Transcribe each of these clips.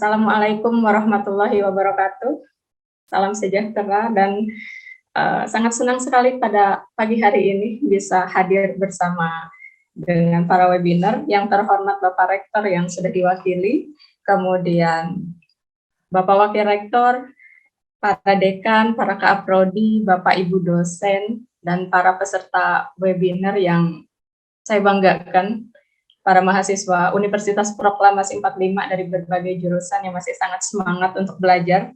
Assalamualaikum warahmatullahi wabarakatuh. Salam sejahtera dan sangat senang sekali pada pagi hari ini bisa hadir bersama dengan para webinar yang terhormat Bapak Rektor yang sudah diwakili, kemudian Bapak Wakil Rektor, para dekan, para Kaaprodi, Bapak Ibu dosen, dan para peserta webinar yang saya banggakan, para mahasiswa Universitas Proklamasi 45 dari berbagai jurusan yang masih sangat semangat untuk belajar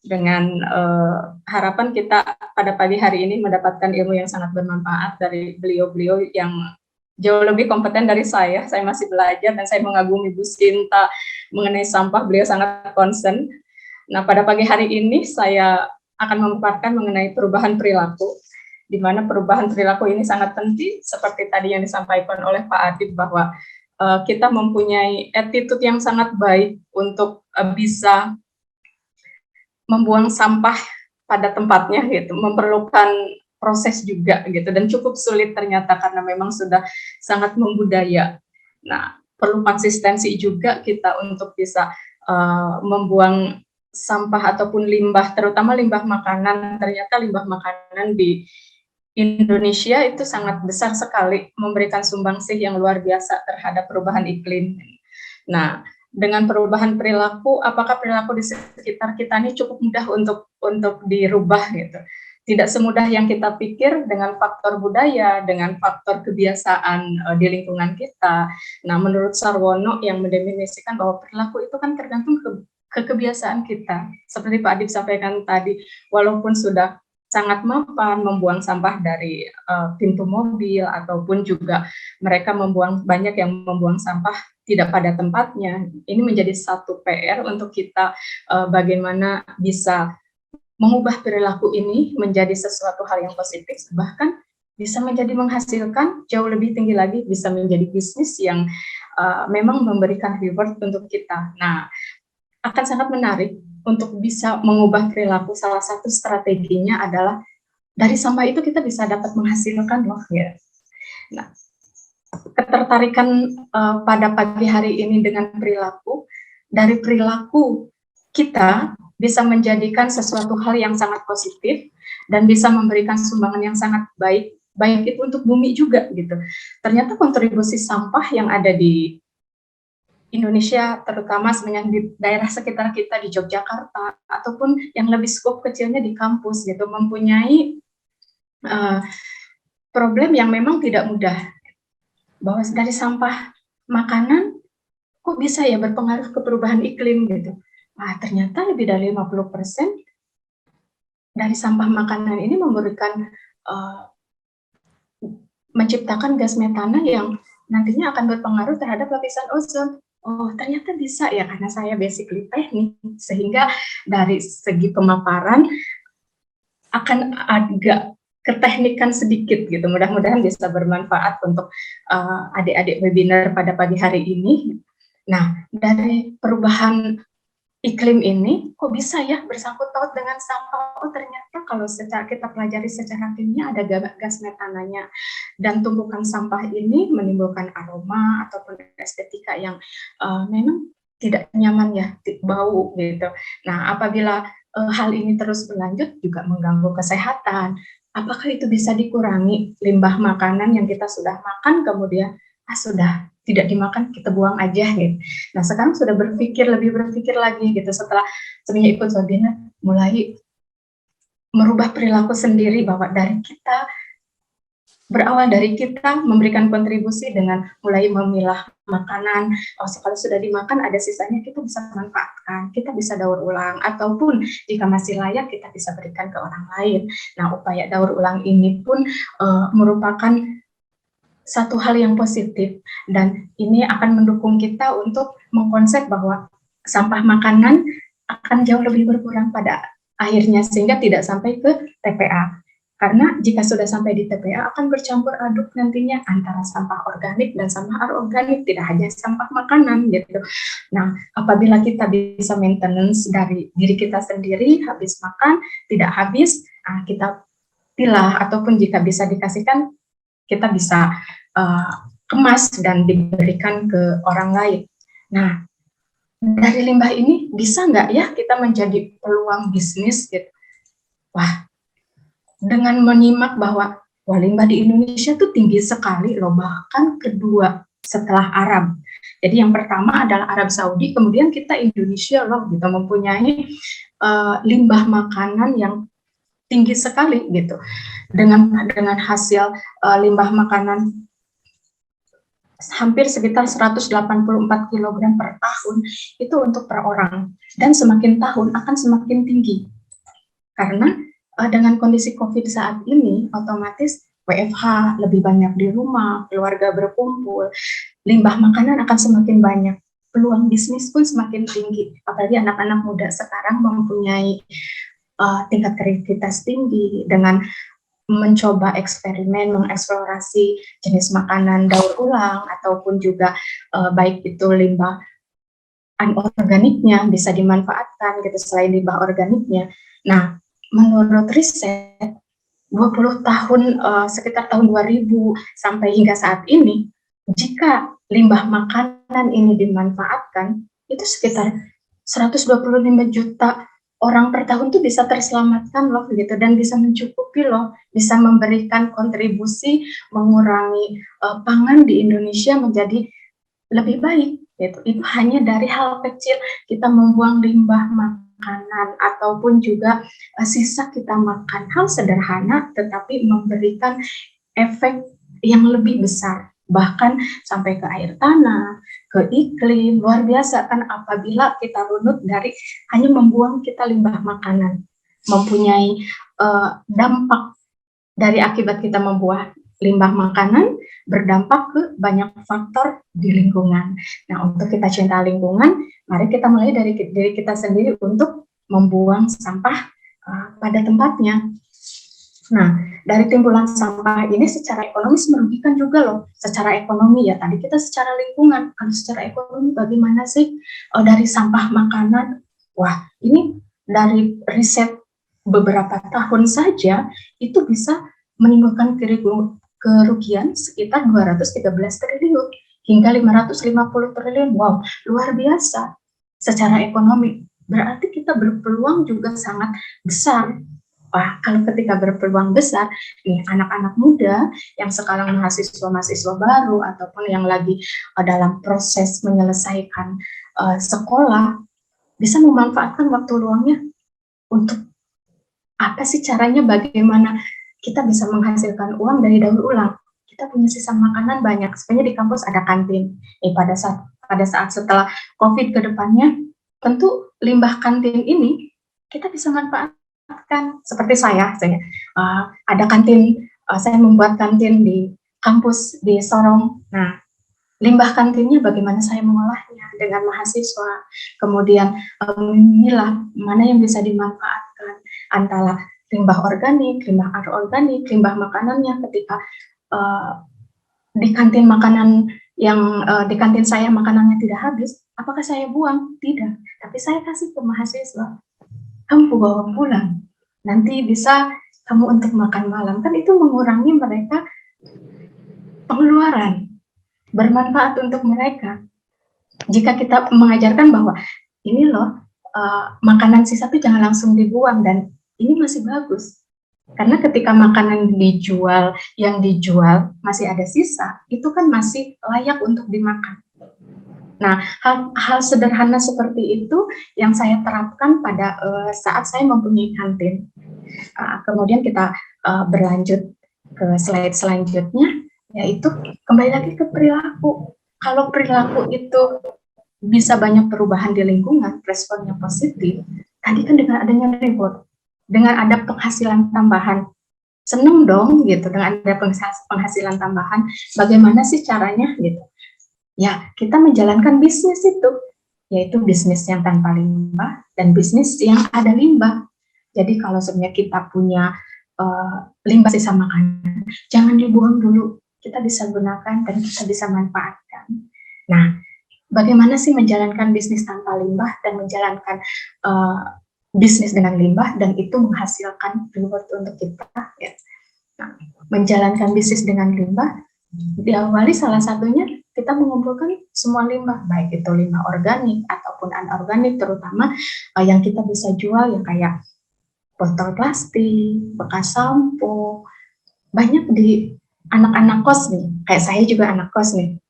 dengan harapan kita pada pagi hari ini mendapatkan ilmu yang sangat bermanfaat dari beliau-beliau yang jauh lebih kompeten dari saya. Saya masih belajar dan saya mengagumi Bu Sinta mengenai sampah, beliau sangat concern. Nah, pada pagi hari ini saya akan memaparkan mengenai perubahan perilaku, di mana perubahan perilaku ini sangat penting, seperti tadi yang disampaikan oleh Pak Adib, bahwa kita mempunyai attitude yang sangat baik untuk bisa membuang sampah pada tempatnya, gitu, memerlukan proses juga, gitu, dan cukup sulit ternyata karena memang sudah sangat membudaya. Nah, perlu konsistensi juga kita untuk bisa membuang sampah ataupun limbah, terutama limbah makanan. Ternyata limbah makanan di Indonesia itu sangat besar sekali, memberikan sumbangsih yang luar biasa terhadap perubahan iklim. Nah, dengan perubahan perilaku, apakah perilaku di sekitar kita ini cukup mudah untuk dirubah gitu? Tidak semudah yang kita pikir dengan faktor budaya, dengan faktor kebiasaan di lingkungan kita. Nah, menurut Sarwono yang mendefinisikan bahwa perilaku itu kan tergantung ke kebiasaan kita. Seperti Pak Adib sampaikan tadi, walaupun sudah sangat mapan membuang sampah dari pintu mobil, ataupun juga mereka banyak yang membuang sampah tidak pada tempatnya. Ini menjadi satu PR untuk kita bagaimana bisa mengubah perilaku ini menjadi sesuatu hal yang positif, bahkan bisa menjadi menghasilkan jauh lebih tinggi lagi, bisa menjadi bisnis yang memang memberikan reward untuk kita. Nah, akan sangat menarik untuk bisa mengubah perilaku. Salah satu strateginya adalah dari sampah itu kita bisa dapat menghasilkan loh ya. Nah, ketertarikan pada pagi hari ini dengan perilaku, dari perilaku kita bisa menjadikan sesuatu hal yang sangat positif dan bisa memberikan sumbangan yang sangat baik itu untuk bumi juga gitu. Ternyata kontribusi sampah yang ada di Indonesia, terutama dengan di daerah sekitar kita di Yogyakarta, ataupun yang lebih skop kecilnya di kampus gitu, mempunyai problem yang memang tidak mudah. Bahwa dari sampah makanan, kok bisa ya berpengaruh ke perubahan iklim gitu. Nah, ternyata lebih dari 50% dari sampah makanan ini menciptakan gas metana yang nantinya akan berpengaruh terhadap lapisan ozon. Oh, ternyata bisa ya, karena saya basically teknik, sehingga dari segi pemaparan akan agak keteknikan sedikit gitu. Mudah-mudahan bisa bermanfaat untuk adik-adik webinar pada pagi hari ini. Nah, dari perubahan iklim ini kok bisa ya bersangkut paut dengan sampah? Oh, ternyata kalau kita pelajari secara kimia ada gas metananya, dan tumpukan sampah ini menimbulkan aroma ataupun estetika yang memang tidak nyaman ya, bau gitu. Nah, apabila hal ini terus berlanjut juga mengganggu kesehatan. Apakah itu bisa dikurangi? Limbah makanan yang kita sudah makan kemudian sudah tidak dimakan, kita buang aja gitu. Nah, sekarang sudah lebih berpikir lagi gitu, setelah sebenarnya ikut webinar, mulai merubah perilaku sendiri, bahwa berawal dari kita memberikan kontribusi dengan mulai memilah makanan. Oh, kalau sudah dimakan ada sisanya, kita bisa manfaatkan, kita bisa daur ulang, ataupun jika masih layak kita bisa berikan ke orang lain. Nah, upaya daur ulang ini pun merupakan satu hal yang positif, dan ini akan mendukung kita untuk mengkonsep bahwa sampah makanan akan jauh lebih berkurang pada akhirnya, sehingga tidak sampai ke TPA. Karena jika sudah sampai di TPA akan bercampur aduk nantinya antara sampah organik dan sampah anorganik, tidak hanya sampah makanan gitu. Nah, apabila kita bisa maintenance dari diri kita sendiri, habis makan tidak habis, kita pilah, ataupun jika bisa dikasihkan, kita bisa kemas dan diberikan ke orang lain. Nah, dari limbah ini bisa nggak ya kita menjadi peluang bisnis gitu. Wah, dengan menyimak bahwa wah limbah di Indonesia tuh tinggi sekali loh, bahkan kedua setelah Arab. Jadi yang pertama adalah Arab Saudi, kemudian kita Indonesia loh gitu mempunyai limbah makanan yang tinggi sekali gitu. Dengan hasil limbah makanan hampir sekitar 184 kg per tahun itu untuk per orang, dan semakin tahun akan semakin tinggi karena dengan kondisi COVID saat ini otomatis WFH, lebih banyak di rumah, keluarga berkumpul, limbah makanan akan semakin banyak, peluang bisnis pun semakin tinggi, apalagi anak-anak muda sekarang mempunyai tingkat kreativitas tinggi dengan mencoba eksperimen, mengeksplorasi jenis makanan daur ulang ataupun juga baik itu limbah anorganiknya bisa dimanfaatkan gitu selain limbah organiknya. Nah, menurut riset 20 tahun sekitar tahun 2000 sampai hingga saat ini, jika limbah makanan ini dimanfaatkan, itu sekitar 125 juta orang per tahun tuh bisa terselamatkan loh gitu, dan bisa mencukupi loh, bisa memberikan kontribusi mengurangi pangan di Indonesia menjadi lebih baik gitu. Itu hanya dari hal kecil, kita membuang limbah makanan ataupun juga sisa kita makan, hal sederhana tetapi memberikan efek yang lebih besar, bahkan sampai ke air tanah, ke iklim, luar biasa kan apabila kita runut dari hanya membuang kita limbah makanan, mempunyai dampak dari akibat kita membuang limbah makanan berdampak ke banyak faktor di lingkungan. Nah, untuk kita cinta lingkungan, mari kita mulai dari diri kita sendiri untuk membuang sampah pada tempatnya. Nah, dari timbulan sampah ini secara ekonomis merugikan juga loh. Secara ekonomi ya, tadi kita secara lingkungan, kalau secara ekonomi bagaimana sih dari sampah makanan? Wah, ini dari riset beberapa tahun saja itu bisa menimbulkan kerugian sekitar 213 triliun hingga 550 triliun. Wow, luar biasa secara ekonomi. Berarti kita berpeluang juga sangat besar. Wah, kalau ketika berpeluang besar, nih anak-anak muda yang sekarang mahasiswa-mahasiswa baru ataupun yang lagi dalam proses menyelesaikan sekolah, bisa memanfaatkan waktu luangnya untuk apa sih caranya, bagaimana kita bisa menghasilkan uang dari daur ulang. Kita punya sisa makanan banyak, sebenarnya di kampus ada kantin. Pada saat setelah COVID ke depannya, tentu limbah kantin ini kita bisa manfaatkan. Seperti saya ada kantin, saya membuat kantin di kampus di Sorong. Nah, limbah kantinnya bagaimana saya mengolahnya dengan mahasiswa, kemudian memilah mana yang bisa dimanfaatkan antara limbah organik, limbah anorganik, limbah makanannya ketika di kantin makanan yang di kantin saya makanannya tidak habis, apakah saya buang? Tidak, tapi saya kasih ke mahasiswa. Kamu bawa pulang, nanti bisa kamu untuk makan malam. Kan itu mengurangi mereka pengeluaran, bermanfaat untuk mereka. Jika kita mengajarkan bahwa ini loh makanan sisa itu jangan langsung dibuang dan ini masih bagus. Karena ketika makanan dijual, yang dijual masih ada sisa, itu kan masih layak untuk dimakan. Nah, hal sederhana seperti itu yang saya terapkan pada saat saya mempunyai kantin. Kemudian kita berlanjut ke slide selanjutnya, yaitu kembali lagi ke perilaku. Kalau perilaku itu bisa banyak perubahan di lingkungan, responnya positif, tadi kan dengan adanya reward, dengan ada penghasilan tambahan, seneng dong gitu dengan ada penghasilan tambahan. Bagaimana sih caranya gitu? Ya, kita menjalankan bisnis itu, yaitu bisnis yang tanpa limbah dan bisnis yang ada limbah. Jadi kalau sebenarnya kita punya limbah sisa makanan, jangan dibuang dulu, kita bisa gunakan dan kita bisa manfaatkan. Nah, bagaimana sih menjalankan bisnis tanpa limbah dan menjalankan bisnis dengan limbah dan itu menghasilkan reward untuk kita ya. Nah, menjalankan bisnis dengan limbah diawali salah satunya kita mengumpulkan semua limbah, baik itu limbah organik ataupun anorganik, terutama yang kita bisa jual ya kayak botol plastik, bekas sampo, banyak di anak-anak kos nih, kayak saya juga anak kos nih.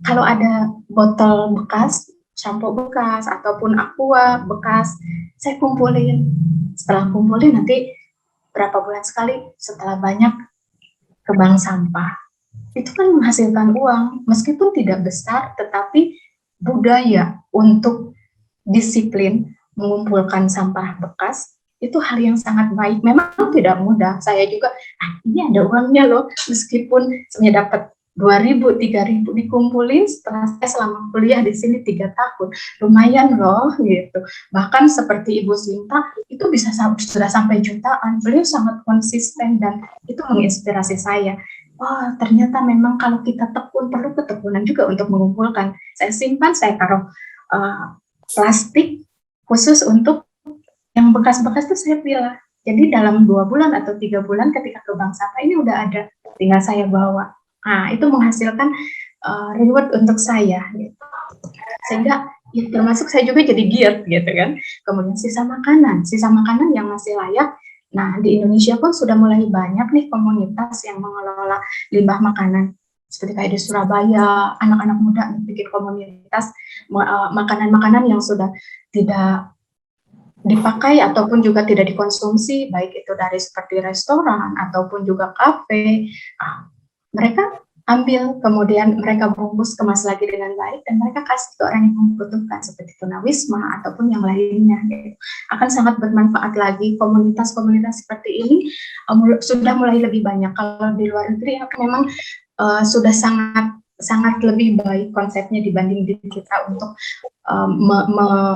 Kalau ada botol bekas, sampo bekas, ataupun aqua bekas, saya kumpulin. Setelah kumpulin nanti berapa bulan sekali, setelah banyak ke bank sampah. Itu kan menghasilkan uang, meskipun tidak besar, tetapi budaya untuk disiplin mengumpulkan sampah bekas itu hal yang sangat baik. Memang tidak mudah. Saya juga, ini ada uangnya loh, meskipun saya dapat 2.000, 3.000 dikumpulin setelah saya selama kuliah di sini 3 tahun, lumayan loh gitu. Bahkan seperti Ibu Sinta itu bisa sudah sampai jutaan. Beliau sangat konsisten dan itu menginspirasi saya. Oh, ternyata memang kalau kita tekun, perlu ketekunan juga untuk mengumpulkan. Saya simpan, saya taruh plastik khusus untuk yang bekas-bekas itu saya pilah. Jadi dalam 2 bulan atau 3 bulan ketika ke bank sampah ini udah ada, tinggal saya bawa. Nah, itu menghasilkan reward untuk saya, gitu. Sehingga ya, termasuk saya juga jadi giat, gitu kan. Kemudian sisa makanan yang masih layak. Nah, di Indonesia pun sudah mulai banyak nih komunitas yang mengelola limbah makanan. Seperti kayak di Surabaya, anak-anak muda bikin komunitas makanan-makanan yang sudah tidak dipakai ataupun juga tidak dikonsumsi, baik itu dari seperti restoran ataupun juga kafe. Mereka ambil, kemudian mereka bungkus, kemas lagi dengan baik, dan mereka kasih ke orang yang membutuhkan, seperti tunawisma ataupun yang lainnya. Gitu. Akan sangat bermanfaat lagi. Komunitas-komunitas seperti ini sudah mulai lebih banyak. Kalau di luar negeri memang sudah sangat lebih baik konsepnya dibanding di kita untuk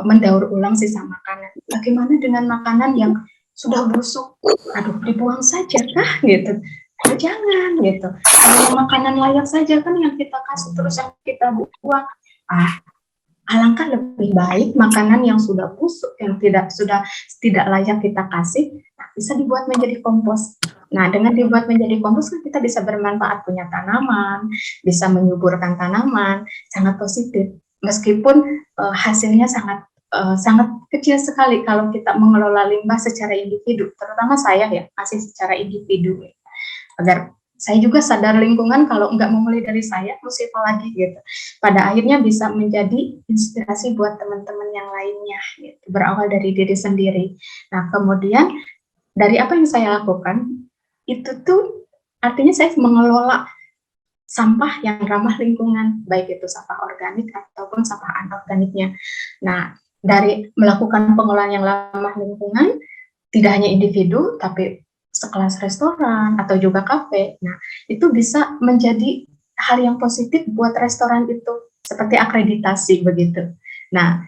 mendaur ulang sisa makanan. Bagaimana dengan makanan yang sudah busuk? Aduh, dibuang saja kah gitu? Jangan gitu. Kalau makanan layak saja kan yang kita kasih, terus yang kita buang. Alangkah lebih baik makanan yang sudah busuk, yang tidak layak kita kasih, bisa dibuat menjadi kompos. Nah, dengan dibuat menjadi kompos kan kita bisa bermanfaat, punya tanaman, bisa menyuburkan tanaman, sangat positif. Meskipun hasilnya sangat kecil sekali kalau kita mengelola limbah secara individu, terutama saya ya, masih secara individu. Agar saya juga sadar lingkungan, kalau nggak memulai dari saya, mau siapa lagi gitu. Pada akhirnya bisa menjadi inspirasi buat teman-teman yang lainnya, gitu. Berawal dari diri sendiri. Nah, kemudian dari apa yang saya lakukan, itu tuh artinya saya mengelola sampah yang ramah lingkungan, baik itu sampah organik ataupun sampah anorganiknya. Nah, dari melakukan pengelolaan yang ramah lingkungan, tidak hanya individu, tapi sekelas restoran atau juga kafe. Nah, itu bisa menjadi hal yang positif buat restoran itu, seperti akreditasi begitu. Nah,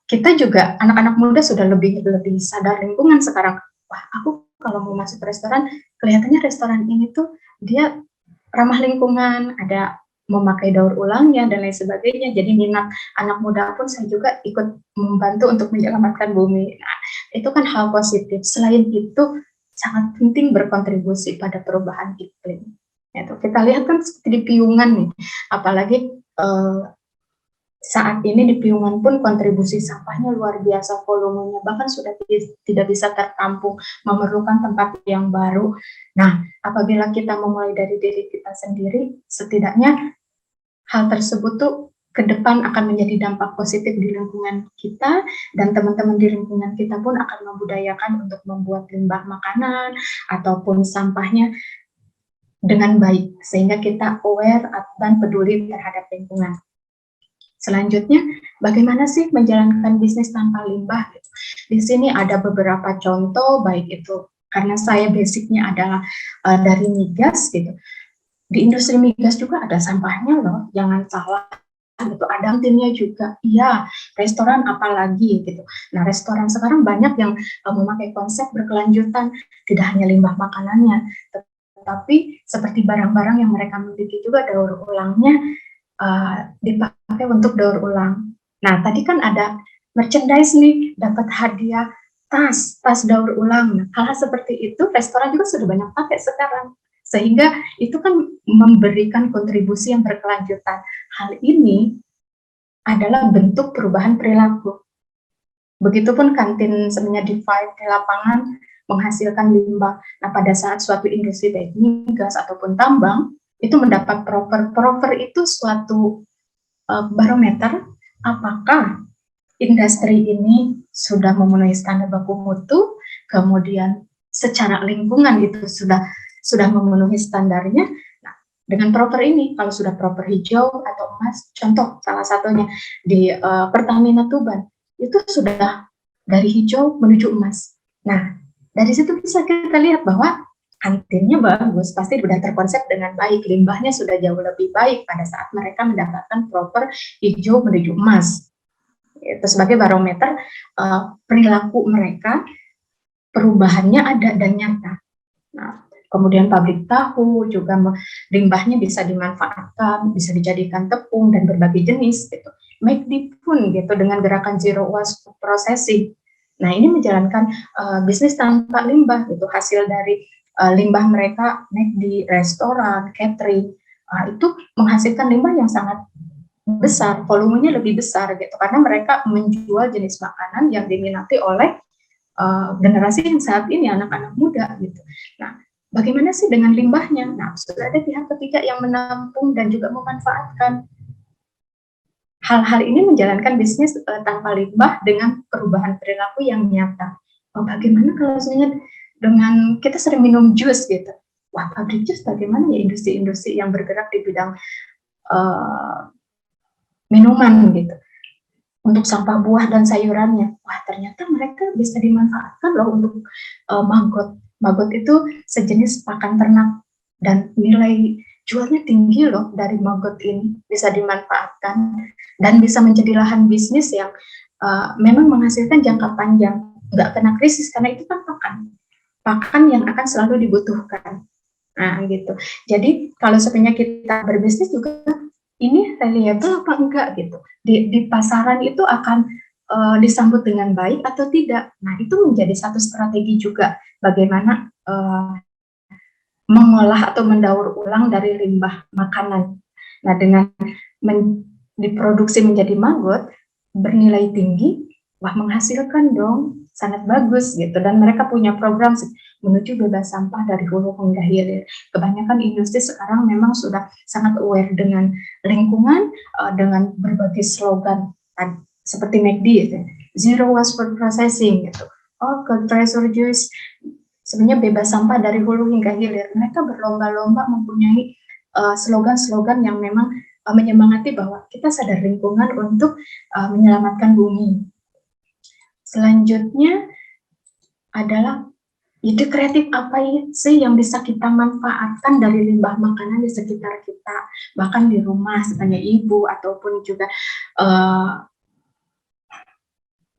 kita juga anak-anak muda sudah lebih sadar lingkungan sekarang. Wah, aku kalau mau masuk restoran, kelihatannya restoran ini tuh dia ramah lingkungan, ada memakai daur ulangnya dan lain sebagainya. Jadi minat anak muda pun saya juga ikut membantu untuk menyelamatkan bumi. Nah, itu kan hal positif. Selain itu, sangat penting berkontribusi pada perubahan iklim. Itu kita lihat kan seperti di Piungan nih, apalagi saat ini di Piungan pun kontribusi sampahnya luar biasa volumenya, bahkan sudah tidak bisa tertampung, memerlukan tempat yang baru. Nah, apabila kita memulai dari diri kita sendiri, setidaknya hal tersebut tuh ke depan akan menjadi dampak positif di lingkungan kita, dan teman-teman di lingkungan kita pun akan membudayakan untuk membuat limbah makanan ataupun sampahnya dengan baik, sehingga kita aware dan peduli terhadap lingkungan. Selanjutnya, bagaimana sih menjalankan bisnis tanpa limbah? Di sini ada beberapa contoh, baik itu karena saya basicnya adalah dari migas gitu. Di industri migas juga ada sampahnya loh, jangan salah. Gitu, ada kantinnya juga, iya, restoran apalagi gitu. Nah, restoran sekarang banyak yang memakai konsep berkelanjutan, tidak hanya limbah makanannya, tetapi seperti barang-barang yang mereka miliki juga daur ulangnya dipakai untuk daur ulang. Nah, tadi kan ada merchandise nih, dapat hadiah tas daur ulang. Nah, hal seperti itu restoran juga sudah banyak pakai sekarang. Sehingga itu kan memberikan kontribusi yang berkelanjutan. Hal ini adalah bentuk perubahan perilaku. Begitupun kantin sebenarnya di lapangan menghasilkan limbah. Nah, pada saat suatu industri baik migas ataupun tambang itu mendapat proper itu suatu barometer apakah industri ini sudah memenuhi standar baku mutu, kemudian secara lingkungan itu sudah memenuhi standarnya. Nah, dengan proper ini, kalau sudah proper hijau atau emas, contoh salah satunya di Pertamina Tuban, itu sudah dari hijau menuju emas. Nah, dari situ bisa kita lihat bahwa kantinnya bagus, pasti sudah terkonsep dengan baik, limbahnya sudah jauh lebih baik pada saat mereka mendapatkan proper hijau menuju emas. Itu sebagai barometer perilaku mereka, perubahannya ada dan nyata. Nah, kemudian pabrik tahu juga limbahnya bisa dimanfaatkan, bisa dijadikan tepung dan berbagai jenis gitu. McD pun gitu dengan gerakan zero waste processing. Nah, ini menjalankan bisnis tanpa limbah gitu, hasil dari limbah mereka McD, restoran, catering, itu menghasilkan limbah yang sangat besar, volumenya lebih besar gitu, karena mereka menjual jenis makanan yang diminati oleh generasi yang saat ini, anak-anak muda gitu. Nah, bagaimana sih dengan limbahnya? Nah, sudah ada pihak ketiga yang menampung dan juga memanfaatkan. Hal-hal ini menjalankan bisnis tanpa limbah dengan perubahan perilaku yang nyata. Bagaimana kalau sebenarnya dengan kita sering minum jus gitu? Wah, pabrik jus bagaimana ya industri-industri yang bergerak di bidang minuman gitu, untuk sampah buah dan sayurannya. Wah, ternyata mereka bisa dimanfaatkan loh untuk maggot. Maggot itu sejenis pakan ternak dan nilai jualnya tinggi loh dari maggot ini, bisa dimanfaatkan dan bisa menjadi lahan bisnis yang memang menghasilkan jangka panjang, nggak kena krisis karena itu kan pakan yang akan selalu dibutuhkan. Nah, gitu. Jadi kalau sebenarnya kita berbisnis juga ini reliable apa enggak gitu. Di pasaran itu akan disambut dengan baik atau tidak. Nah, itu menjadi satu strategi juga bagaimana mengolah atau mendaur ulang dari limbah makanan. Nah, dengan diproduksi menjadi maggot bernilai tinggi, wah menghasilkan dong, sangat bagus gitu. Dan mereka punya program menuju bebas sampah dari hulu hingga hilir. Kebanyakan industri sekarang memang sudah sangat aware dengan lingkungan, dengan berbagai slogan seperti McD gitu, zero waste food processing gitu. Oh, cold pressure juice, sebenarnya bebas sampah dari hulu hingga hilir. Mereka berlomba-lomba mempunyai slogan-slogan yang memang menyemangati bahwa kita sadar lingkungan untuk menyelamatkan bumi. Selanjutnya adalah ide kreatif apa sih yang bisa kita manfaatkan dari limbah makanan di sekitar kita, bahkan di rumah, misalnya ibu ataupun juga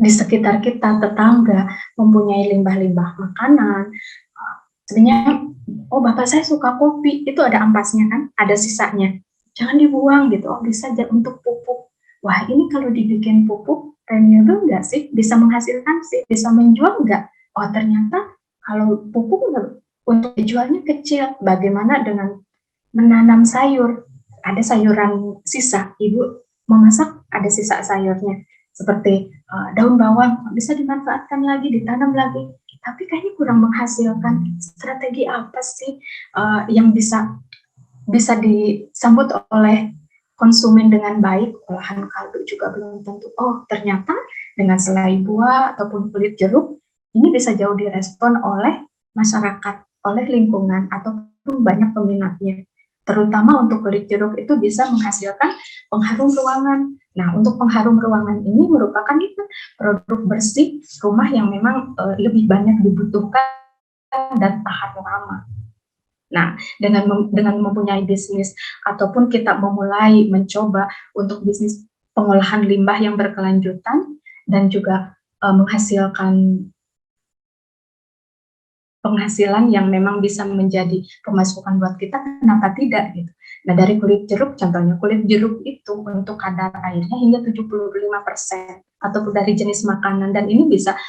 di sekitar kita, tetangga mempunyai limbah-limbah makanan. Sebenarnya, oh bapak saya suka kopi, itu ada ampasnya kan, ada sisanya, jangan dibuang gitu. Oh bisa untuk pupuk. Wah, ini kalau dibikin pupuk renewable nggak sih? Bisa menghasilkan sih, bisa menjual nggak? Oh ternyata kalau pupuk untuk dijualnya kecil. Bagaimana dengan menanam sayur? Ada sayuran sisa, ibu memasak ada sisa sayurnya, seperti daun bawang bisa dimanfaatkan lagi, ditanam lagi, tapi kayaknya kurang menghasilkan. Strategi apa sih yang bisa disambut oleh konsumen dengan baik? Olahan kaldu juga belum tentu. Oh ternyata dengan selai buah ataupun kulit jeruk ini bisa jauh direspon oleh masyarakat, oleh lingkungan ataupun banyak peminatnya. Terutama untuk kulit jeruk itu bisa menghasilkan pengharum ruangan. Nah, untuk pengharum ruangan ini merupakan itu produk bersih rumah yang memang lebih banyak dibutuhkan dan tahan lama. Nah, dengan mempunyai bisnis ataupun kita memulai mencoba untuk bisnis pengolahan limbah yang berkelanjutan dan juga menghasilkan penghasilan yang memang bisa menjadi pemasukan buat kita, kenapa tidak gitu. Nah, dari kulit jeruk contohnya, kulit jeruk itu untuk kadar airnya hingga 75% ataupun dari jenis makanan, dan ini bisa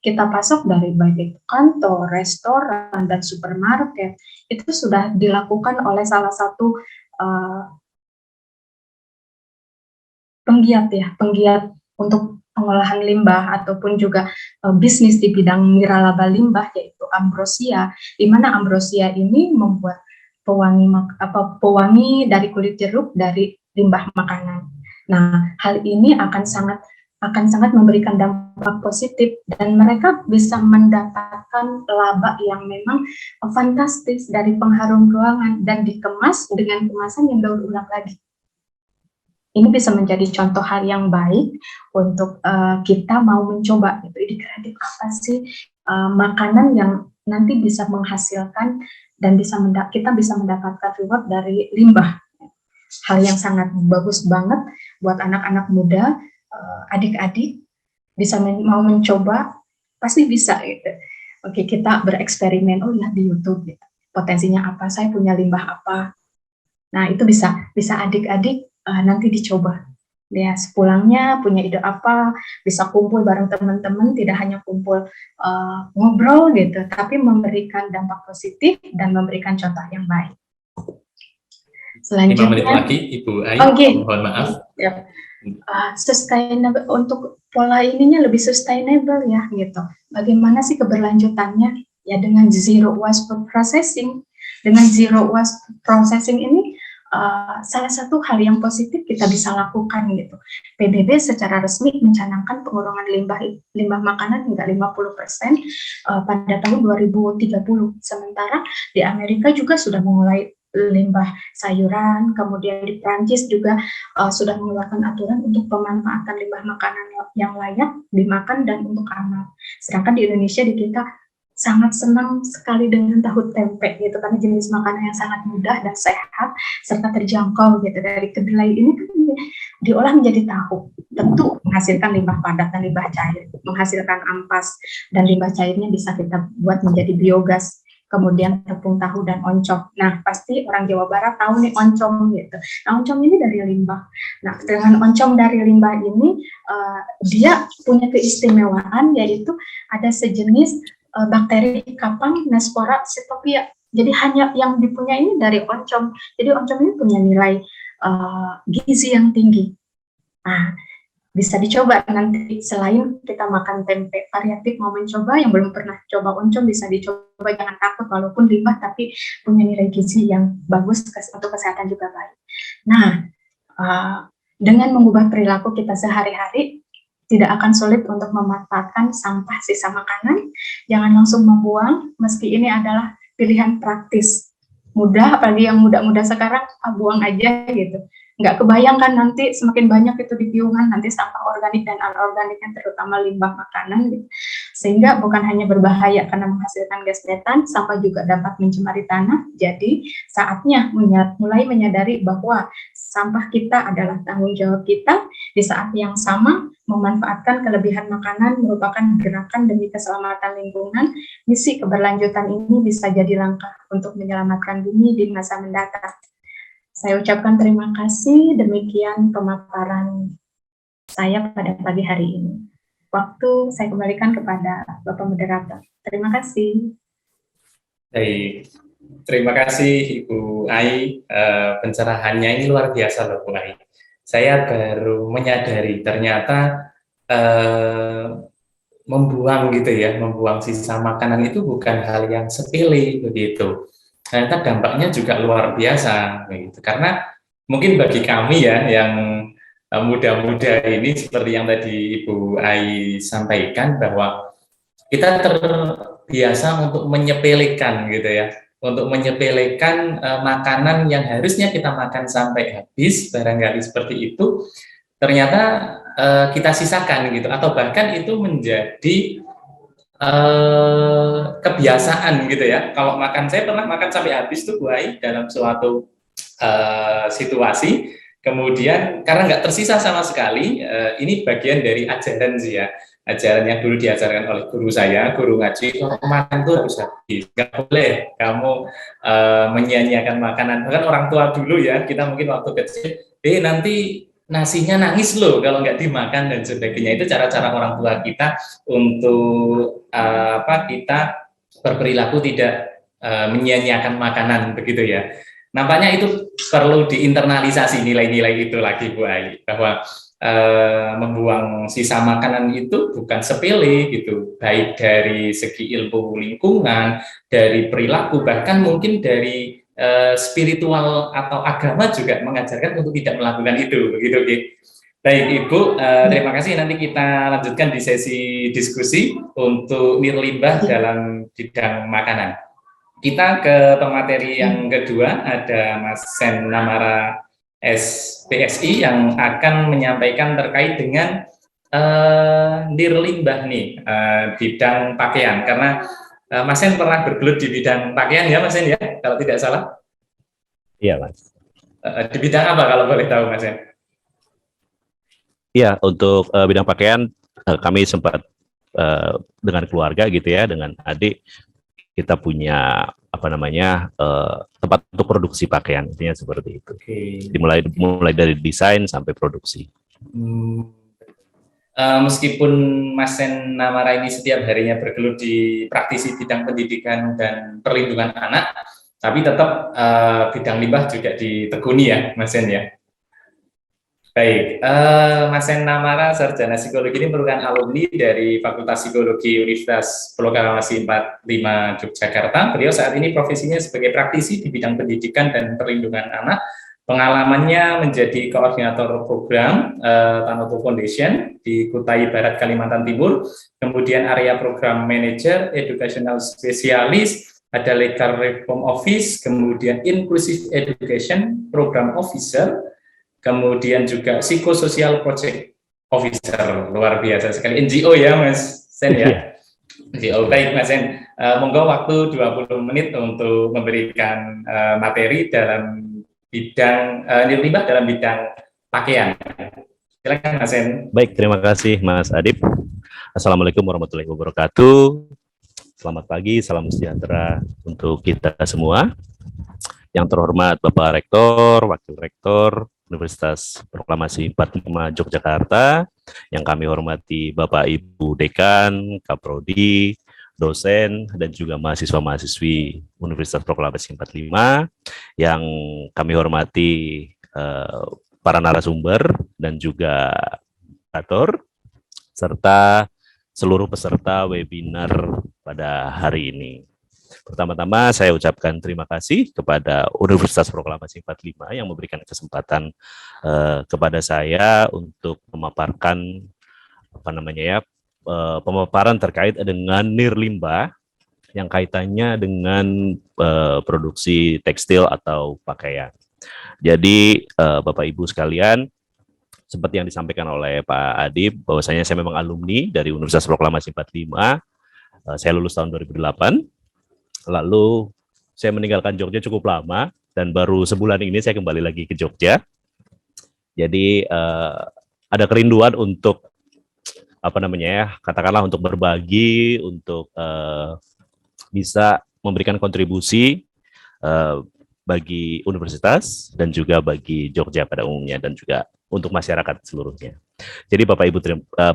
kita pasok dari baik itu kantor, restoran, dan supermarket, itu sudah dilakukan oleh salah satu penggiat untuk pengolahan limbah ataupun juga bisnis di bidang nirlaba limbah, yaitu Ambrosia, di mana Ambrosia ini membuat pewangi dari kulit jeruk dari limbah makanan. Nah, hal ini akan sangat memberikan dampak positif dan mereka bisa mendapatkan laba yang memang fantastis dari pengharum ruangan dan dikemas dengan kemasan yang daur ulang lagi. Ini bisa menjadi contoh hal yang baik untuk kita mau mencoba gitu. Ini kreatif apa sih makanan yang nanti bisa menghasilkan dan kita bisa mendapatkan reward dari limbah. Hal yang sangat bagus banget buat anak-anak muda, adik-adik bisa mau mencoba, pasti bisa gitu. Oke, kita bereksperimen, oh lihat di YouTube gitu. Potensinya apa, saya punya limbah apa. Nah, itu bisa adik-adik nanti dicoba. Ya, sepulangnya punya ide apa, bisa kumpul bareng teman-teman, tidak hanya kumpul ngobrol gitu, tapi memberikan dampak positif dan memberikan contoh yang baik. Selanjutnya, 5 menit lagi, Ibu Ai, mohon maaf. Ya. Sustainable, untuk pola ininya lebih sustainable ya gitu. Bagaimana sih keberlanjutannya? Ya dengan zero waste processing. Dengan zero waste processing ini salah satu hal yang positif kita bisa lakukan gitu. PBB secara resmi mencanangkan pengurangan limbah makanan hingga 50% pada tahun 2030. Sementara di Amerika juga sudah mulai limbah sayuran, kemudian di Prancis juga sudah mengeluarkan aturan untuk pemanfaatan limbah makanan yang layak dimakan dan untuk amal. Sedangkan di Indonesia di kita sangat senang sekali dengan tahu tempe gitu, karena jenis makanan yang sangat mudah dan sehat serta terjangkau gitu. Dari kedelai ini kan diolah menjadi tahu, tentu menghasilkan limbah padat dan limbah cair, menghasilkan ampas, dan limbah cairnya bisa kita buat menjadi biogas. Kemudian tepung tahu dan oncom. Nah, pasti orang Jawa Barat tahu nih oncom gitu. Nah, oncom ini dari limbah. Nah, dengan oncom dari limbah ini, dia punya keistimewaan, yaitu ada sejenis bakteri kapang Nespora cytopia. Jadi hanya yang dipunyai ini dari oncom. Jadi oncom ini punya nilai gizi yang tinggi. Nah, bisa dicoba nanti, selain kita makan tempe variatif, mau mencoba yang belum pernah coba oncom bisa dicoba, jangan takut walaupun limbah tapi punya nilai gizi yang bagus untuk kesehatan juga baik. Nah, dengan mengubah perilaku kita sehari-hari, tidak akan sulit untuk memanfaatkan sampah sisa makanan. Jangan langsung membuang, meski ini adalah pilihan praktis. Mudah, apalagi yang muda-muda sekarang, buang aja gitu. Nggak kebayangkan nanti semakin banyak itu di piungan, nanti sampah organik dan anorganiknya, terutama limbah makanan gitu. Sehingga bukan hanya berbahaya karena menghasilkan gas metan, sampah juga dapat mencemari tanah. Jadi saatnya mulai menyadari bahwa sampah kita adalah tanggung jawab kita. Di saat yang sama, memanfaatkan kelebihan makanan merupakan gerakan demi keselamatan lingkungan. Misi keberlanjutan ini bisa jadi langkah untuk menyelamatkan bumi di masa mendatang. Saya ucapkan terima kasih. Demikian pemaparan saya pada pagi hari ini. Waktu saya kembalikan kepada Bapak Moderator. Terima kasih. Baik, terima kasih Ibu Ai. Pencerahannya ini luar biasa loh Bu Ai. Saya baru menyadari ternyata membuang gitu ya, membuang sisa makanan itu bukan hal yang sepele begitu. Ternyata dampaknya juga luar biasa gitu. Karena mungkin bagi kami ya yang muda-muda ini, seperti yang tadi Ibu Ai sampaikan, bahwa kita terbiasa untuk menyepelekan gitu ya, untuk menyepelekan makanan yang harusnya kita makan sampai habis, barangkali seperti itu, ternyata kita sisakan gitu, atau bahkan itu menjadi kebiasaan gitu ya. Kalau makan, saya pernah makan sampai habis tuh Bu Ai dalam suatu situasi, kemudian karena nggak tersisa sama sekali, ini bagian dari ajaran sih ya, ajaran yang dulu diajarkan oleh guru saya, guru ngaji, makan tuh harus habis, nggak boleh kamu menyia-nyiakan makanan. Bahkan orang tua dulu ya, kita mungkin waktu kecil, nanti nasinya nangis loh kalau nggak dimakan dan sebagainya. Itu cara-cara orang tua kita untuk kita berperilaku tidak menyia-nyiakan makanan begitu ya. Nampaknya itu perlu diinternalisasi nilai-nilai itu lagi Bu Ai, bahwa membuang sisa makanan itu bukan sepele gitu, baik dari segi ilmu lingkungan, dari perilaku, bahkan mungkin dari spiritual atau agama juga mengajarkan untuk tidak melakukan itu, begitu. Baik Ibu, terima kasih. Nanti kita lanjutkan di sesi diskusi untuk nirlimbah dalam bidang makanan. Kita ke pemateri yang kedua, ada Mas Sen Namara SPSI yang akan menyampaikan terkait dengan nirlimbah nih, bidang pakaian, karena Mas Sen pernah bergelut di bidang pakaian ya Mas Sen ya, kalau tidak salah. Iya Mas. Di bidang apa kalau boleh tahu Mas Sen? Iya, untuk bidang pakaian kami sempat dengan keluarga gitu ya, dengan adik kita punya tempat untuk produksi pakaian, intinya seperti itu. Mulai dari desain sampai produksi. Meskipun Mas Sen Namara ini setiap harinya bergelut di praktisi bidang pendidikan dan perlindungan anak, tapi tetap bidang limbah juga ditekuni ya Mas Sen ya. Baik, Mas Sen Namara, sarjana psikologi ini merupakan alumni dari Fakultas Psikologi Universitas Proklamasi 45 Yogyakarta. Beliau saat ini profesinya sebagai praktisi di bidang pendidikan dan perlindungan anak. Pengalamannya menjadi koordinator program Tanoto Foundation di Kutai Barat, Kalimantan Timur. Kemudian area program manager, educational specialist, ada legal reform office, kemudian inclusive education program officer, kemudian juga psikososial project officer. Luar biasa sekali, NGO ya Mas Sen ya. NGO. Baik Mas Sen, monggo waktu 20 menit untuk memberikan materi dalam bidang nirlimbah dalam bidang pakaian. Silakan Mas Sen. Baik, terima kasih Mas Adib. Assalamualaikum warahmatullahi wabarakatuh. Selamat pagi, salam sejahtera untuk kita semua. Yang terhormat Bapak Rektor, Wakil Rektor Universitas Proklamasi 45 Yogyakarta, yang kami hormati Bapak Ibu Dekan, Kaprodi, dosen, dan juga mahasiswa-mahasiswi Universitas Proklamasi 45, yang kami hormati para narasumber dan juga moderator, serta seluruh peserta webinar pada hari ini. Pertama-tama saya ucapkan terima kasih kepada Universitas Proklamasi 45 yang memberikan kesempatan kepada saya untuk memaparkan pemaparan terkait dengan nirlimbah yang kaitannya dengan produksi tekstil atau pakaian. Jadi Bapak Ibu sekalian, seperti yang disampaikan oleh Pak Adib, bahwasanya saya memang alumni dari Universitas Proklamasi 45. Saya lulus tahun 2008. Lalu saya meninggalkan Jogja cukup lama dan baru sebulan ini saya kembali lagi ke Jogja. Jadi ada kerinduan untuk katakanlah untuk berbagi, untuk bisa memberikan kontribusi bagi universitas dan juga bagi Jogja pada umumnya dan juga untuk masyarakat seluruhnya. Jadi Bapak